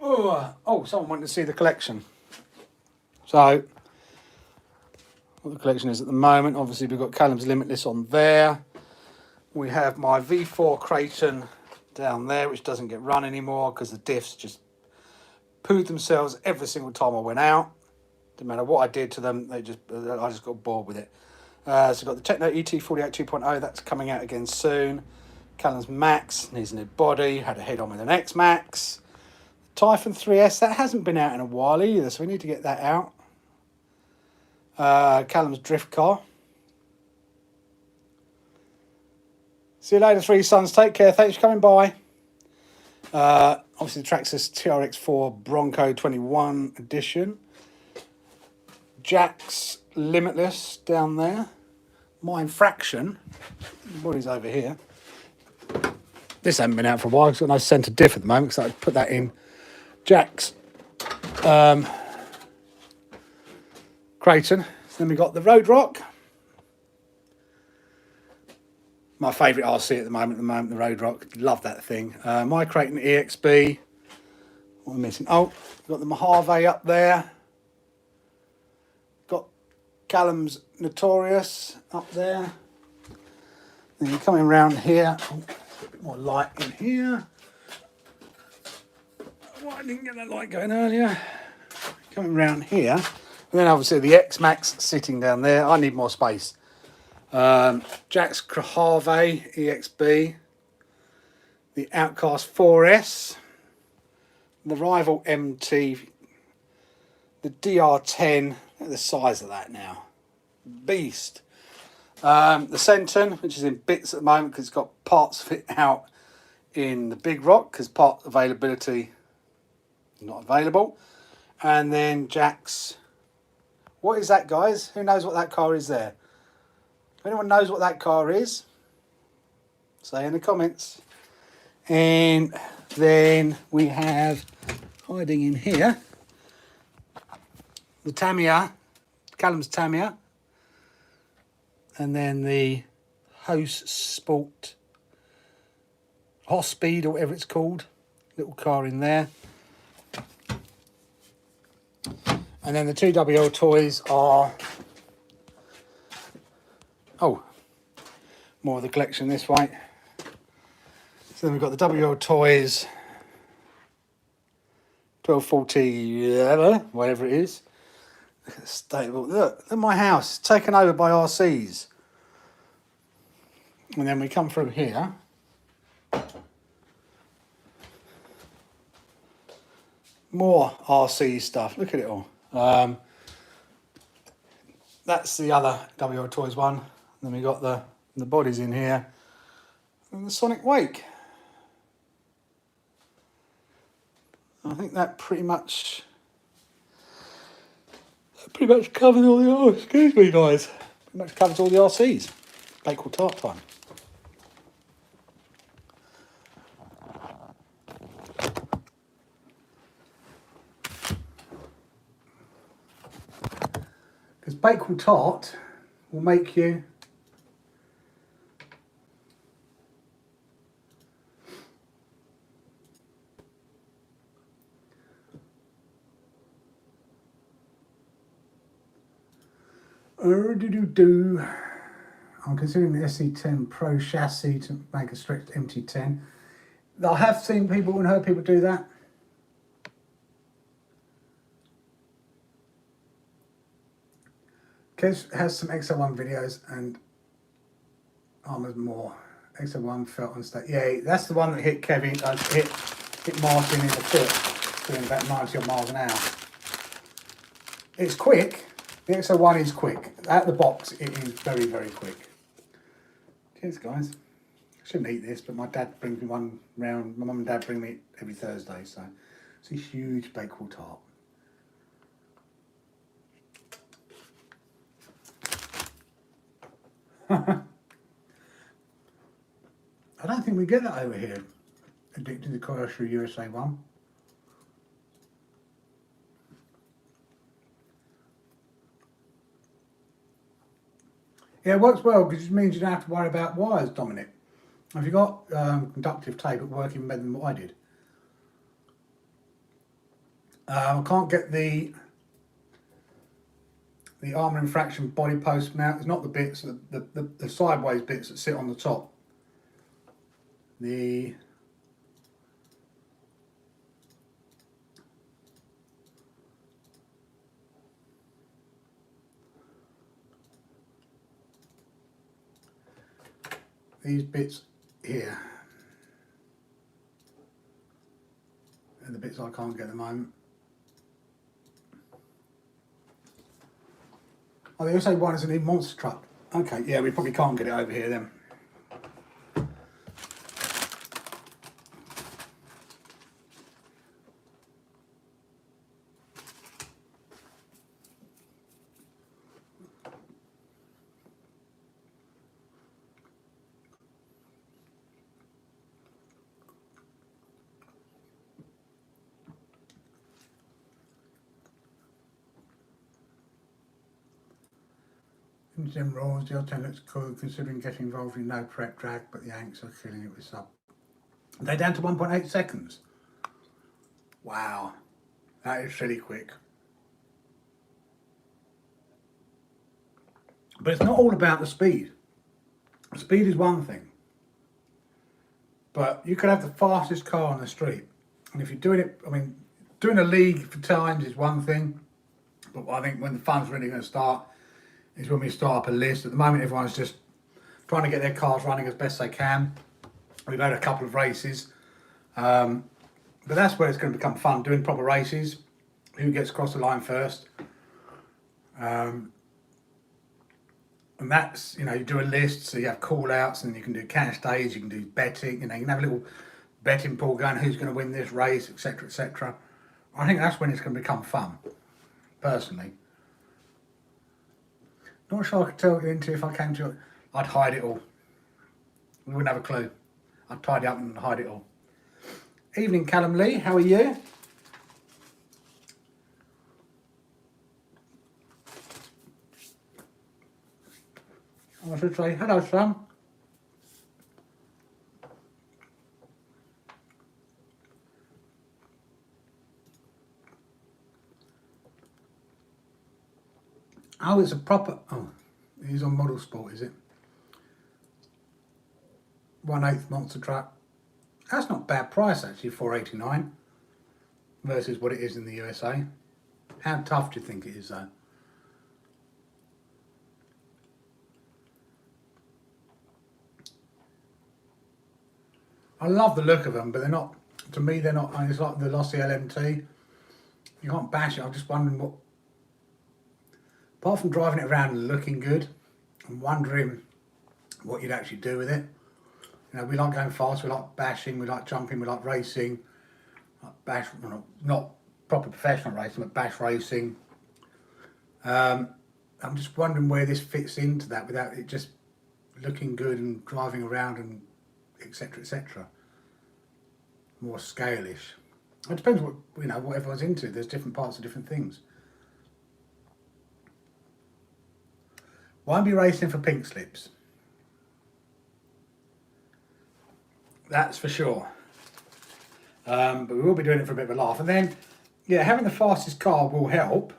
Oh, someone wanted to see the collection. So, what the collection is at the moment, obviously we've got Callum's Limitless on there. We have my V4 Creighton down there, which doesn't get run anymore because the diffs just pooed themselves every single time I went out. Didn't matter what I did to them, I just got bored with it. So we've got the Techno ET48 2.0, that's coming out again soon. Callum's Max needs a new body, had a head on with an X-Max. Typhon 3S, that hasn't been out in a while either, so we need to get that out. Callum's drift car. See you later, Three Sons. Take care. Thanks for coming by. Obviously, the Traxxas TRX4 Bronco 21 edition. Jack's Limitless down there. My Infraction. The body's over here. This hasn't been out for a while. It's got a nice centre diff at the moment, so I put that in. Jack's Creighton. Then we got the Road Rock. My favourite RC at the moment, the Road Rock. Love that thing. My Creighton EXB. What am I missing? Oh, got the Mojave up there. Got Callum's Notorious up there. Then you're coming around here. Oh, a bit more light in here. Why I didn't get that light going earlier. Coming around here. And then obviously the X-Max sitting down there. I need more space. Jack's Krahave EXB, the Outcast 4S, the Rival MT, the DR10, look at the size of that now, beast. The Centon, which is in bits at the moment because it's got parts fit out in the Big Rock because part availability not available. And then Jack's, what is that, guys? Who knows what that car is there? If anyone knows what that car is, say in the comments. And then we have, hiding in here, the Tamiya, Callum's Tamiya. And then the Host Sport Hoss Speed or whatever it's called. Little car in there. And then the two WL toys are, oh, more of the collection this way. So then we've got the WL toys 1240, whatever it is. Look at the stable. Look at my house, taken over by RCs. And then we come through here. More RC stuff. Look at it all. That's the other WL Toys one. And then we got the bodies in here. And the Sonic Wake. I think that pretty much covers all the, oh, excuse me guys. Pretty much covers all the RCs. Bakewell tart time. Because Bakewell tart will make you I'm considering the SC10 Pro chassis to make a stretched MT10. I have seen people and heard people do that. Kev has some XL1 videos and Armour's more. XL1 felt on stage. Yeah, that's the one that hit Kevin, hit Martin in the foot, doing about 90 odd miles an hour. It's quick. The XL1 is quick. Out of the box, it is very, very quick. Cheers, guys. I shouldn't eat this, but my dad brings me one round. My mum and dad bring me it every Thursday, so it's a huge Bakewell tart. I don't think we get that over here. Addicted to Commercial USA one. Yeah, it works well because it means you don't have to worry about wires, Dominic. Have you got conductive tape working better than what I did? I can't get the armour infraction body post mount. It's not the bits, the sideways bits that sit on the top. These bits here are the bits I can't get at the moment. Oh, they also one is a new monster truck. Okay, yeah, we probably can't get it over here then. In Sim Rules, the L10 looks cool considering getting involved in no prep drag, but the Yanks are killing it with sub. They're down to 1.8 seconds. Wow, that is really quick. But it's not all about the speed. The speed is one thing. But you could have the fastest car on the street. And if you're doing it, I mean, doing a league for times is one thing. But I think when the fun's really going to start is when we start up a list. At the moment, everyone's just trying to get their cars running as best they can. We've had a couple of races. But that's where it's going to become fun, doing proper races. Who gets across the line first. And that's, you know, you do a list, so you have call outs and you can do cash days, you can do betting, you know, you can have a little betting pool going, who's going to win this race, etc., etc. I think that's when it's going to become fun, personally. Not sure I could tell you into if I came to it. I'd hide it all. We wouldn't have a clue. I'd tidy up and hide it all. Evening, Callum Lee. How are you? I should say hello, Sam. Oh, it's a proper... Oh, he's on Model Sport, is it? 1/8 monster truck. That's not a bad price, actually, $489 versus what it is in the USA. How tough do you think it is, though? I love the look of them, but they're not... To me, they're not... It's like the Lossy LMT. You can't bash it. I'm just wondering what... Apart from driving it around and looking good, I'm wondering what you'd actually do with it. You know, we like going fast, we like bashing, we like jumping, we like racing. Like bash, not proper professional racing, but bash racing. I'm just wondering where this fits into that without it just looking good and driving around and etc. etc. More scalish. It depends what what everyone's into. There's different parts of different things. Won't be racing for pink slips. That's for sure. But we will be doing it for a bit of a laugh. And then, yeah, having the fastest car will help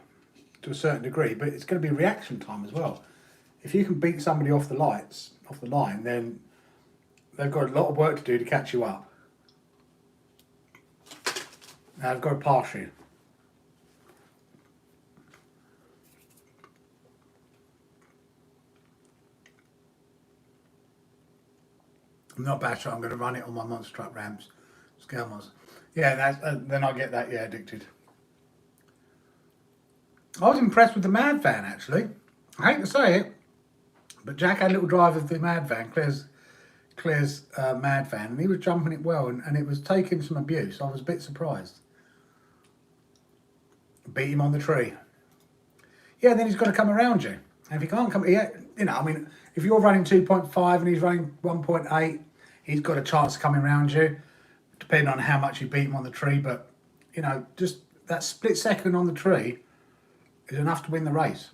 to a certain degree, but it's going to be reaction time as well. If you can beat somebody off the line, then they've got a lot of work to do to catch you up. Now they've got to pass you. I'm not bad, so I'm going to run it on my monster truck ramps, scale ones. Yeah, then I get that, yeah, addicted. I was impressed with the Mad Van, actually. I hate to say it, but Jack had a little drive of the Mad Van, Claire's Mad Van, and he was jumping it well, and it was taking some abuse. I was a bit surprised. Beat him on the tree. Yeah, then he's got to come around you. And if he can't come, if you're running 2.5 and he's running 1.8, he's got a chance of coming around you, depending on how much you beat him on the tree. But, just that split second on the tree is enough to win the race.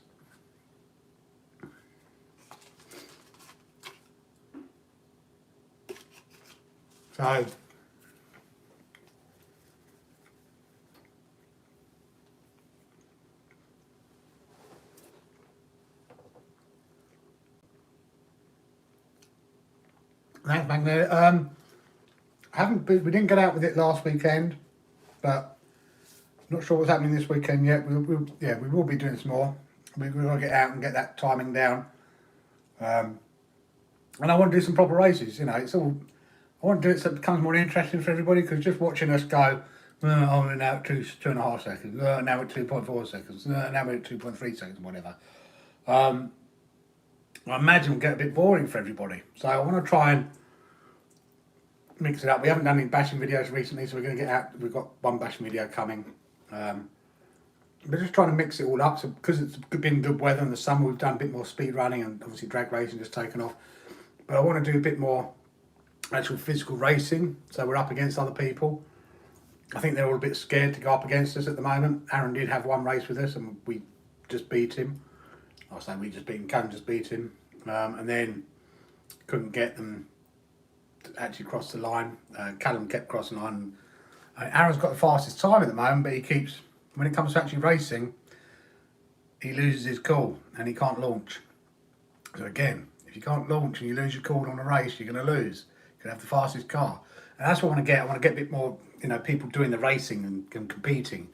So, thanks, Magnet. We didn't get out with it last weekend, but not sure what's happening this weekend yet. We will be doing some more. We've got to get out and get that timing down. And I want to do some proper races. I want to do it so it becomes more interesting for everybody, because just watching us go, we're now at 2.5 seconds, now at 2.4 seconds, now we're at 2.3 seconds, whatever. I imagine will get a bit boring for everybody. So I want to try and mix it up. We haven't done any bashing videos recently, so we're going to get out. We've got one bashing video coming. We're just trying to mix it all up. So because it's been good weather in the summer, we've done a bit more speed running and obviously drag racing just taken off. But I want to do a bit more actual physical racing, so we're up against other people. I think they're all a bit scared to go up against us at the moment. Aaron did have one race with us and we just beat him. I say we just beat him, Callum just beat him, and then couldn't get them to actually cross the line. Callum kept crossing the line. Aaron's got the fastest time at the moment, but he keeps, when it comes to actually racing, he loses his cool and he can't launch. So again, if you can't launch and you lose your cool on a race, you're going to lose. You can have the fastest car, and that's what I want to get. I want to get a bit more, people doing the racing and competing.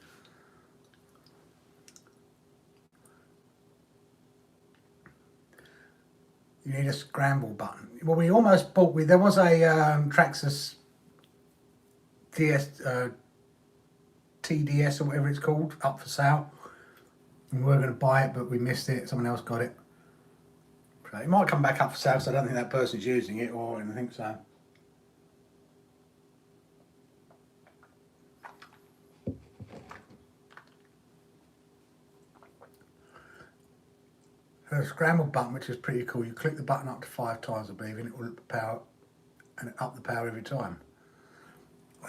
You need a scramble button. Well, we almost bought. There was a Traxxas TDS or whatever it's called up for sale. We were going to buy it, but we missed it. Someone else got it. So it might come back up for sale, so I don't think that person's using it or anything. So. a scramble button, which is pretty cool. You click the button up to 5 times, I believe, and it will power and up the power every time.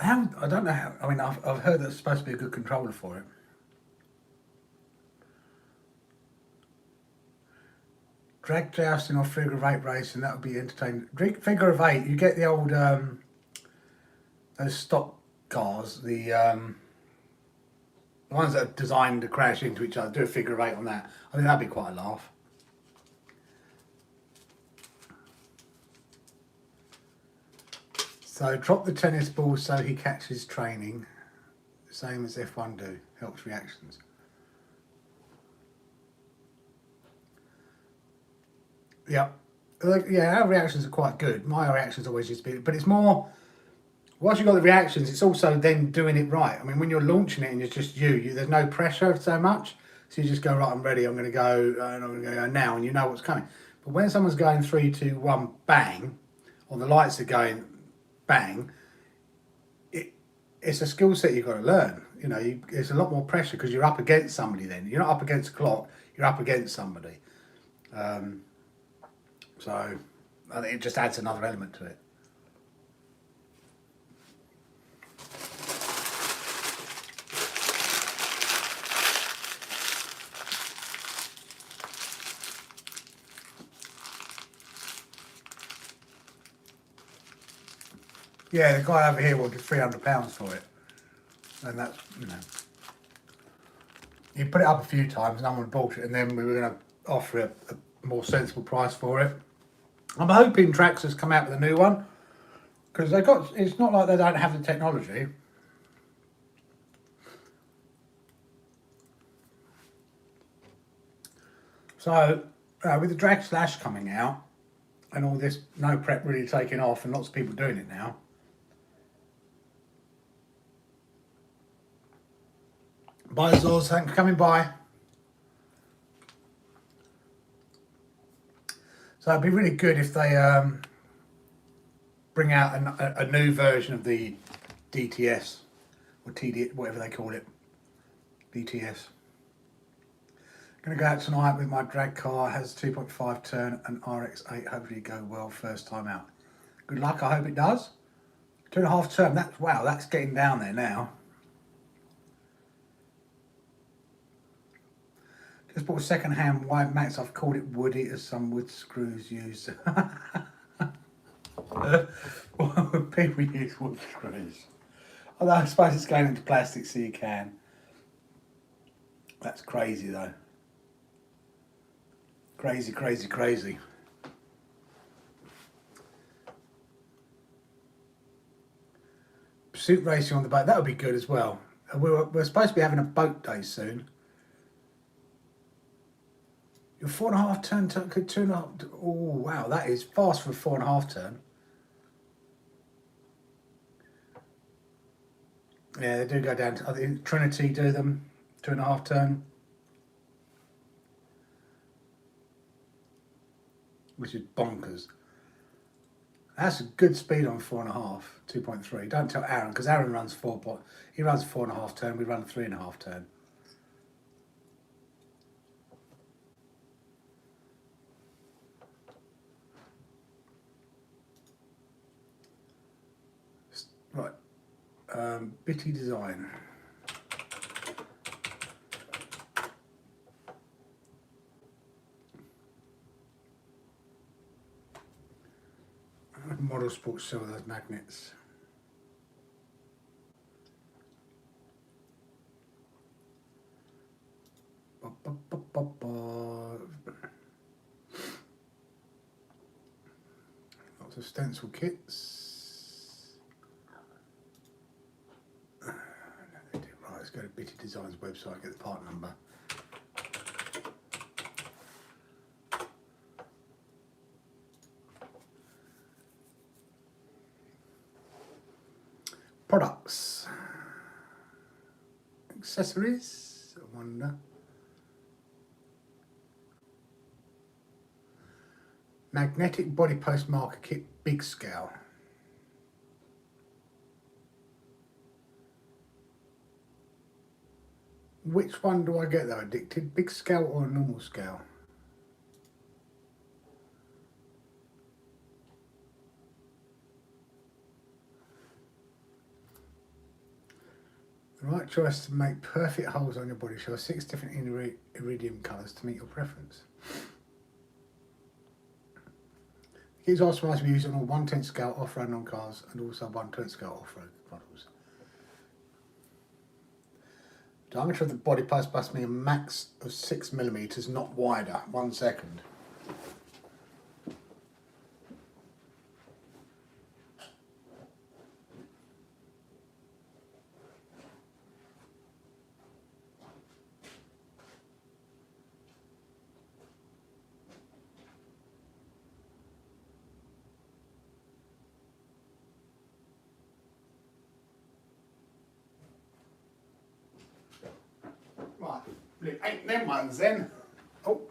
I don't know how. I mean, I've heard that it's supposed to be a good controller for it. Drag jousting or figure of 8 racing, that would be entertaining. Figure of 8, you get the old those stock cars, the ones that are designed to crash into each other. Do a figure of 8 on that. I think that'd be quite a laugh. So drop the tennis ball so he catches training. Same as F1 do. Helps reactions. Yep. Yeah, our reactions are quite good. My reactions always used to be, but it's more, once you've got the reactions, it's also then doing it right. I mean, when you're launching it and it's just there's no pressure so much. So you just go, right, I'm ready, I'm going to go, and I'm going to go now, and you know what's coming. But when someone's going 3, 2, 1, bang, or the lights are going bang, it's a skill set you've got to learn. You know, it's a lot more pressure because you're up against somebody then. You're not up against a clock, you're up against somebody. So I think it just adds another element to it. Yeah, the guy over here wanted £300 for it. And that's, you know, he put it up a few times, no one bought it, and then we were going to offer a more sensible price for it. I'm hoping Traxxas come out with a new one, because it's not like they don't have the technology. So, with the Drag Slash coming out, and all this no prep really taking off, and lots of people doing it now, bye Zoz, thanks for coming by. So it'd be really good if they bring out a new version of the DTS, or TD, whatever they call it, DTS. Going to go out tonight with my drag car, has 2.5 turn and RX8, hopefully go well first time out. Good luck, I hope it does. 2.5 turn, wow, that's getting down there now. Just bought a second-hand white mats. I've called it woody as some wood screws used. People use wood screws. Although I suppose it's going into plastic so you can. That's crazy though. Crazy, crazy, crazy. Pursuit racing on the boat, that would be good as well. We're supposed to be having a boat day soon. Your 4.5 turn, 2.5. Oh wow, that is fast for a 4.5 turn. Yeah, they do go down to, I think Trinity do them 2.5 turn, which is bonkers. That's a good speed on 4.5, 2.3. Don't tell Aaron, because Aaron runs he runs 4.5 turn. We run a 3.5 turn. Right, bitty design. Model Sports sell those magnets. Lots of stencil kits. Right, let's go to Bitty Designs website, get the part number. Products. Accessories, I wonder. Magnetic body post marker kit, big scale. Which one do I get though? Addicted, big scale or a normal scale? The right choice to make perfect holes on your body. Show 6 different iridium colours to meet your preference. These are supposed to be used on all 1/10 scale off-road on cars and also 1/20 scale off-road models. Diameter of the body post must be a max of 6 millimeters, not wider. 1 second. Right, look, ain't them ones then. Oh,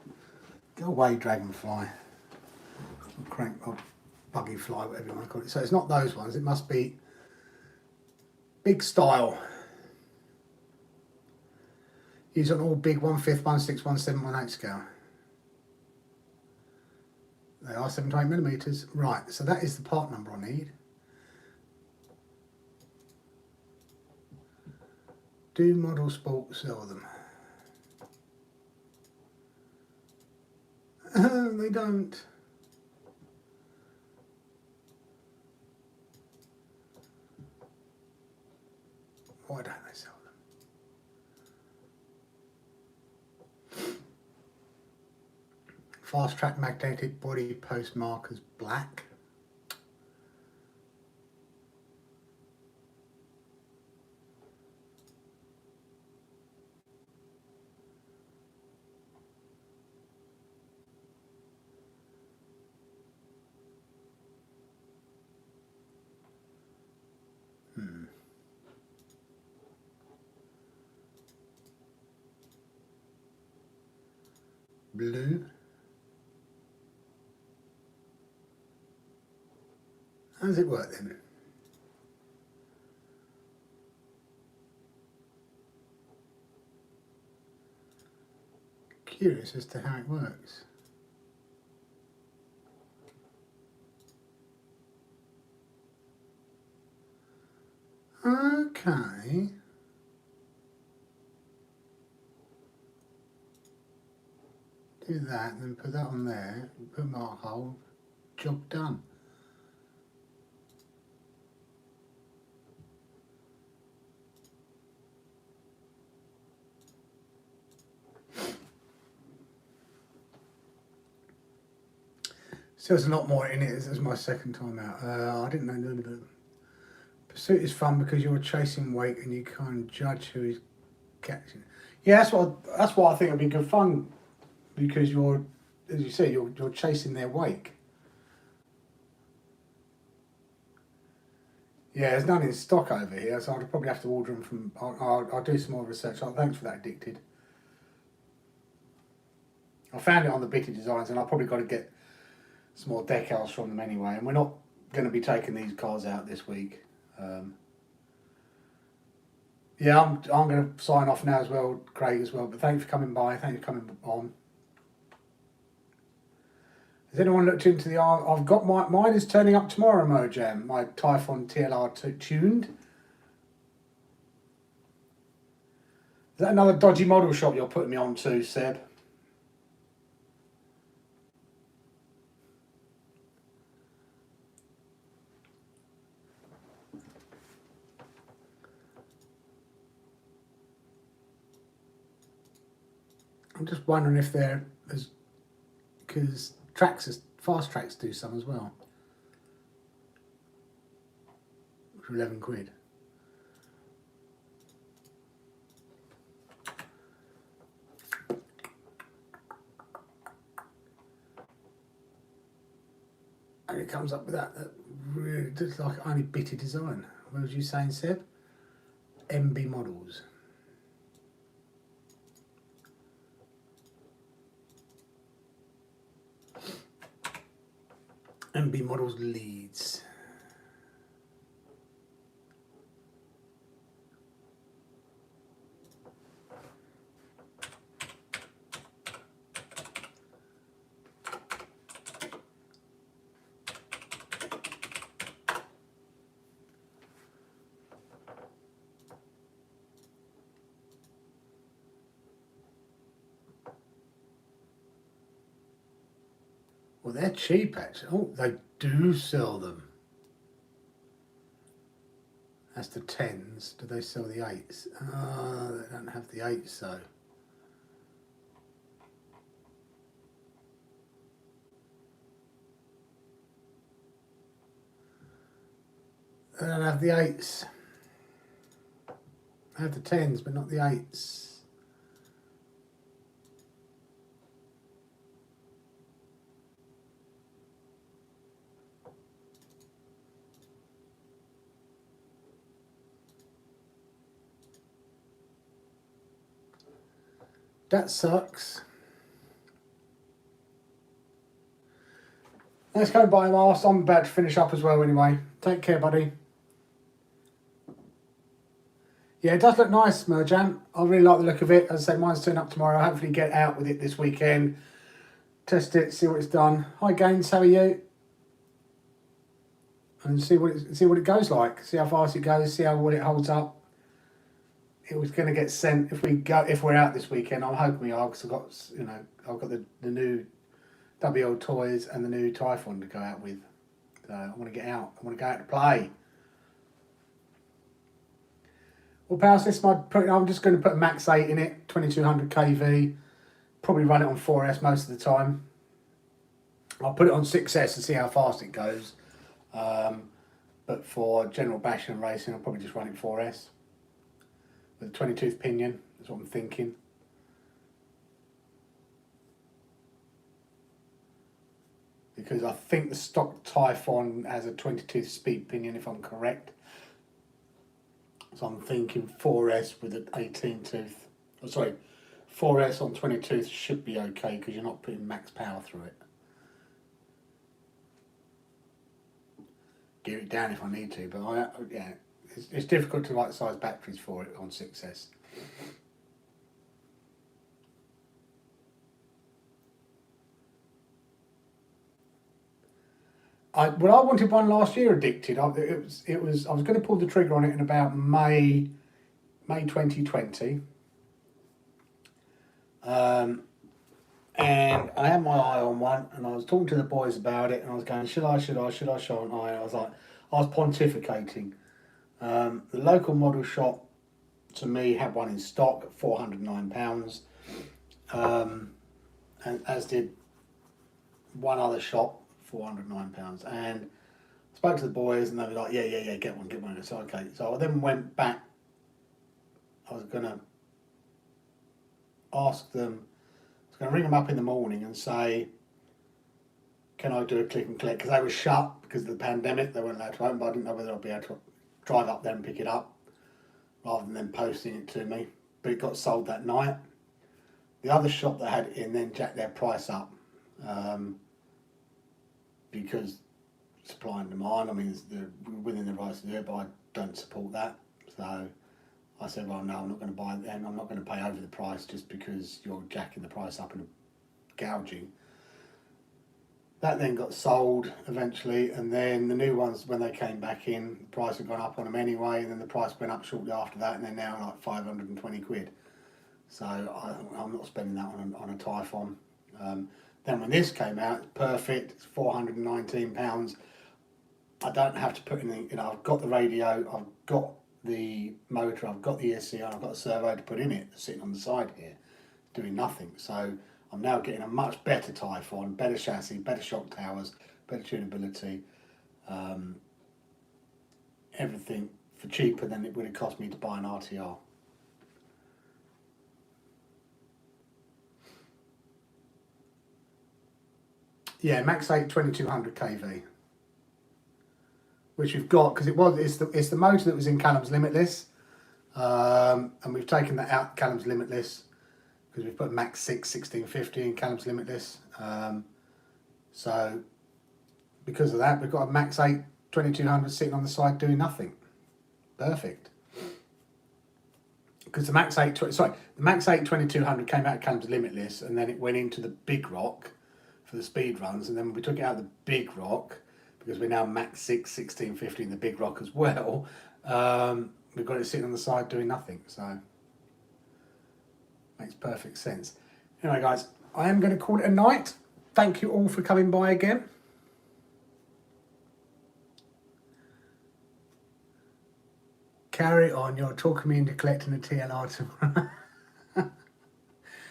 go away, dragonfly. Or crank, or buggy fly, whatever you want to call it. So it's not those ones, it must be big style. Use on all big 1/5, 1/6, 1/7, 1/8 scale. They are 7 to 8 millimeters. Right, so that is the part number I need. Do model sport sell them? They don't. Why don't they sell them? Fast track magnetic body post markers black. Blue. How does it work then? Curious as to how it works. Okay. Do that and then put that on there, put mark hole, job done. So there's a lot more in it. This is my second time out. I didn't know none of it. Pursuit is fun because you're chasing weight and you can't judge who is catching. Yeah, that's what I think would be good fun, because you're, as you say, you're chasing their wake. Yeah, there's none in stock over here, so I'll probably have to order them from. I'll do some more research. Thanks for that, Addicted. I found it on the Bitty Designs, and I've probably got to get some more decals from them anyway. And we're not going to be taking these cars out this week. Yeah, I'm going to sign off now as well, Craig, as well. But thank you for coming by. Thank you for coming on. Has anyone looked into the... I've got mine is turning up tomorrow, Mojam. My Typhon TLR tuned. Is that another dodgy model shop you're putting me on to, Seb? I'm just wondering if they're as... Because fast tracks do some as well. For 11 quid. And it comes up with that really looks like only Bitty Design. What was you saying, Seb? MB models. MB models Leeds. Well, they're cheap actually. Oh, they do sell them. That's the 10s. Do they sell the 8s? They don't have the 8s though. They don't have the 8s. They have the 10s, but not the 8s. That sucks. Let's go buy them arse. I'm about to finish up as well anyway. Take care, buddy. Yeah, it does look nice, Merjam. I really like the look of it. As I say, mine's turning up tomorrow. I'll hopefully get out with it this weekend. Test it, see what it's done. Hi, Gaines, how are you? And see what it goes like. See how fast it goes. See how well it holds up. It was going to get sent if we're out this weekend. I'm hoping we are because I've got the new WL toys and the new Typhon to go out with. So I want to get out. I want to go out to play. Well, power system, I'm just going to put a Max 8 in it, 2200 kV. Probably run it on 4S most of the time. I'll put it on 6S and see how fast it goes. But for general bashing and racing, I'll probably just run it 4S. With a 20-tooth pinion, that's what I'm thinking. Because I think the stock Typhon has a 20-tooth speed pinion, if I'm correct. So I'm thinking 4S with an 18-tooth. Oh, sorry, 4S on 20-tooth should be okay because you're not putting max power through it. Gear it down if I need to, but yeah, it's difficult to right size batteries for it on 6S. I wanted one last year, Addicted. I was going to pull the trigger on it in about May 2020. And I had my eye on one, and I was talking to the boys about it, and I was going, should I, shouldn't I? And I was pontificating. The local model shop to me had one in stock at £409, and as did one other shop, £409. And I spoke to the boys, and they were like, yeah, get one. So okay. So I then went back. I was going to ask them. I was going to ring them up in the morning and say, can I do a click and collect? Because they were shut because of the pandemic. They weren't allowed to open, but I didn't know whether I'd be able to drive up there and pick it up rather than them posting it to me. But it got sold that night. The other shop that had it in then jacked their price up because supply and demand. I mean, they're within their rights to do it, but I don't support that. So I said, well, no, I'm not going to buy it then. I'm not going to pay over the price just because you're jacking the price up and gouging. That then got sold eventually, and then the new ones, when they came back in, the price had gone up on them anyway, and then the price went up shortly after that, and they're now like 520 quid. So I'm not spending that on a Typhon. Then when this came out, it's perfect, it's £419. I don't have to put anything, I've got the radio, I've got the motor, I've got the ESC, and I've got a servo to put in it, sitting on the side here, doing nothing. So I'm now getting a much better Typhon, better chassis, better shock towers, better tunability, everything for cheaper than it would have cost me to buy an RTR. Yeah, Max 8 2200 kV, which we've got because it's the motor that was in Callum's Limitless, and we've taken that out Callum's Limitless because we've put Max 6 1650 in Callum's Limitless. So because of that, we've got a Max 8 2200 sitting on the side doing nothing. Perfect. Because the Max 8 2200 came out of Callum's Limitless, and then it went into the Big Rock for the speed runs, and then we took it out of the Big Rock because we're now Max 6 1650 in the Big Rock as well. We've got it sitting on the side doing nothing, so makes perfect sense. Anyway, guys, I am going to call it a night. thank you all for coming by again. Carry on, you're talking me into collecting a TLR tomorrow.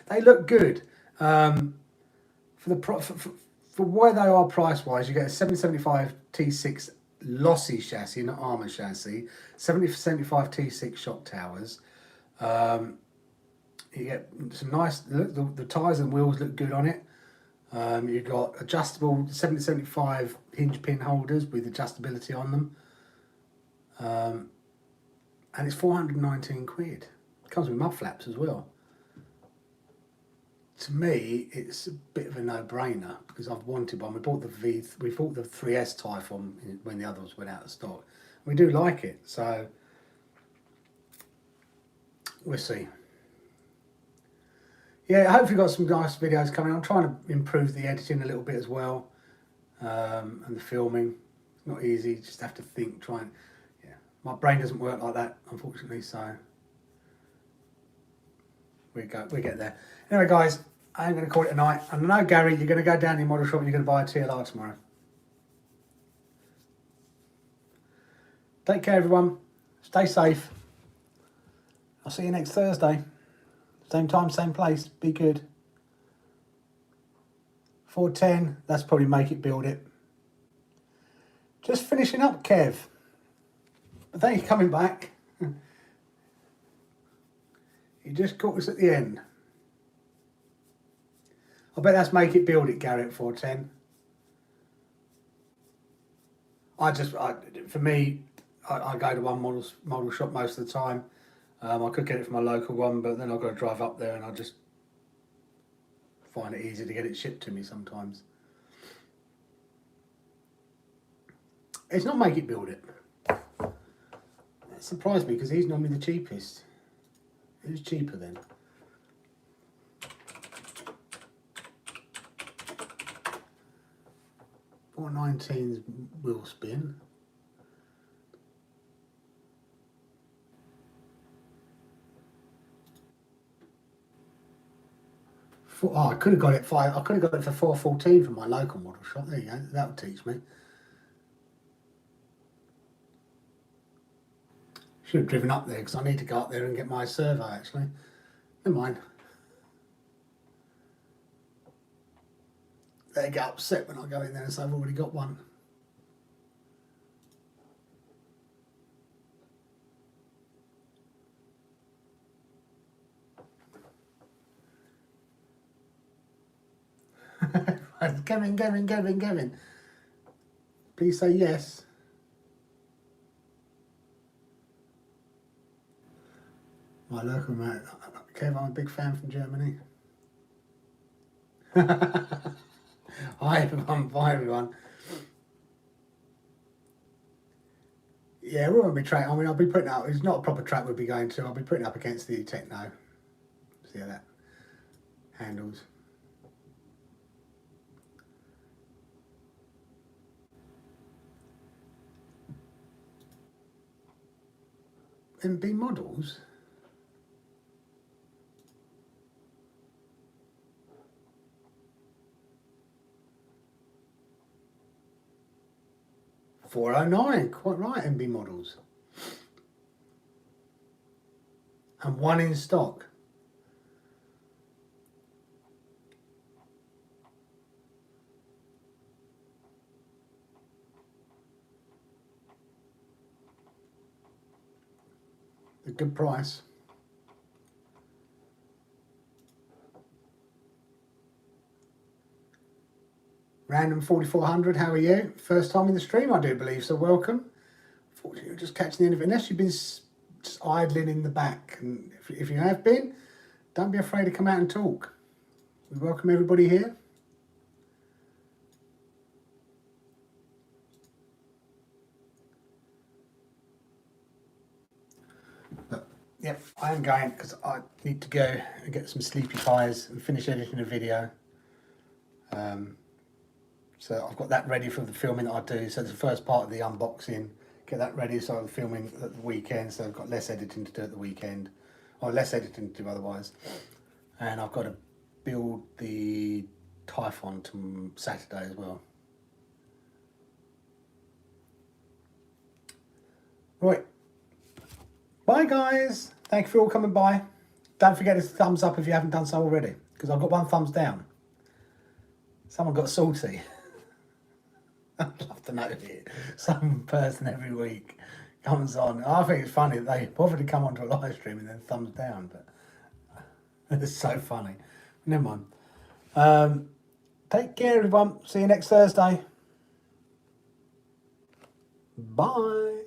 They look good. For where they are price-wise, you get a 775 T6 lossy chassis, not armour chassis, 75 T6 shock towers. You get some nice, the tyres and wheels look good on it. You've got adjustable 75 hinge pin holders with adjustability on them. And it's 419 quid. It comes with mud flaps as well. To me, it's a bit of a no-brainer because I've wanted one. We bought the 3S Typhon when the others went out of stock. We do like it, so we'll see. Yeah, I hope you've got some nice videos coming. I'm trying to improve the editing a little bit as well, and the filming. It's not easy. You just have to think, yeah. My brain doesn't work like that, unfortunately, so we get there. Anyway, guys, I'm going to call it a night. And I know, Gary, you're going to go down to your model shop and you're going to buy a TLR tomorrow. Take care, everyone. Stay safe. I'll see you next Thursday. Same time, same place. Be good. 410, that's probably make it, build it. Just finishing up, Kev. But thank you for coming back. You just caught us at the end. I bet that's make it, build it, Gary, at 410. For me, I go to one model shop most of the time. I could get it from my local one, but then I've got to drive up there and I just find it easy to get it shipped to me sometimes. It's not make it, build it. That surprised me because he's normally the cheapest. Who's cheaper then? $419's wheel spin. I could have got it I could have got it for 414 from my local model shop. There you go. That would teach me. Should have driven up there because I need to go up there and get my servo. Actually, never mind. They get upset when I go in there and say I've already got one. Kevin. Please say yes. My local mate, Kev, I'm a big fan from Germany. Hi everyone, bye everyone. Yeah, we won't be track. I mean, I'll be putting out. It's not a proper track we'll be going to. I'll be putting up against the Techno. See how that handles. NB models. $409, quite right, NB models. And one in stock. A good price. Random 4400, how are you? First time in the stream, I do believe, so welcome. Fortunately, you're just catching the end of it, unless you've been just idling in the back. And if you have been, don't be afraid to come out and talk. We welcome everybody here. But, yep, I am going because I need to go and get some sleepy pies and finish editing a video. So I've got that ready for the filming that I do. So it's the first part of the unboxing. Get that ready so I'm filming at the weekend. So I've got less editing to do at the weekend. Or less editing to do otherwise. And I've got to build the Typhon to Saturday as well. Right. Bye, guys. Thank you for all coming by. Don't forget to thumbs up if you haven't done so already, because I've got 1 thumbs down. Someone got salty. I'd love to know it. Some person every week comes on. I think it's funny that they bother to come onto a live stream and then thumbs down, but it's so funny. Never mind. Take care, everyone. See you next Thursday. Bye.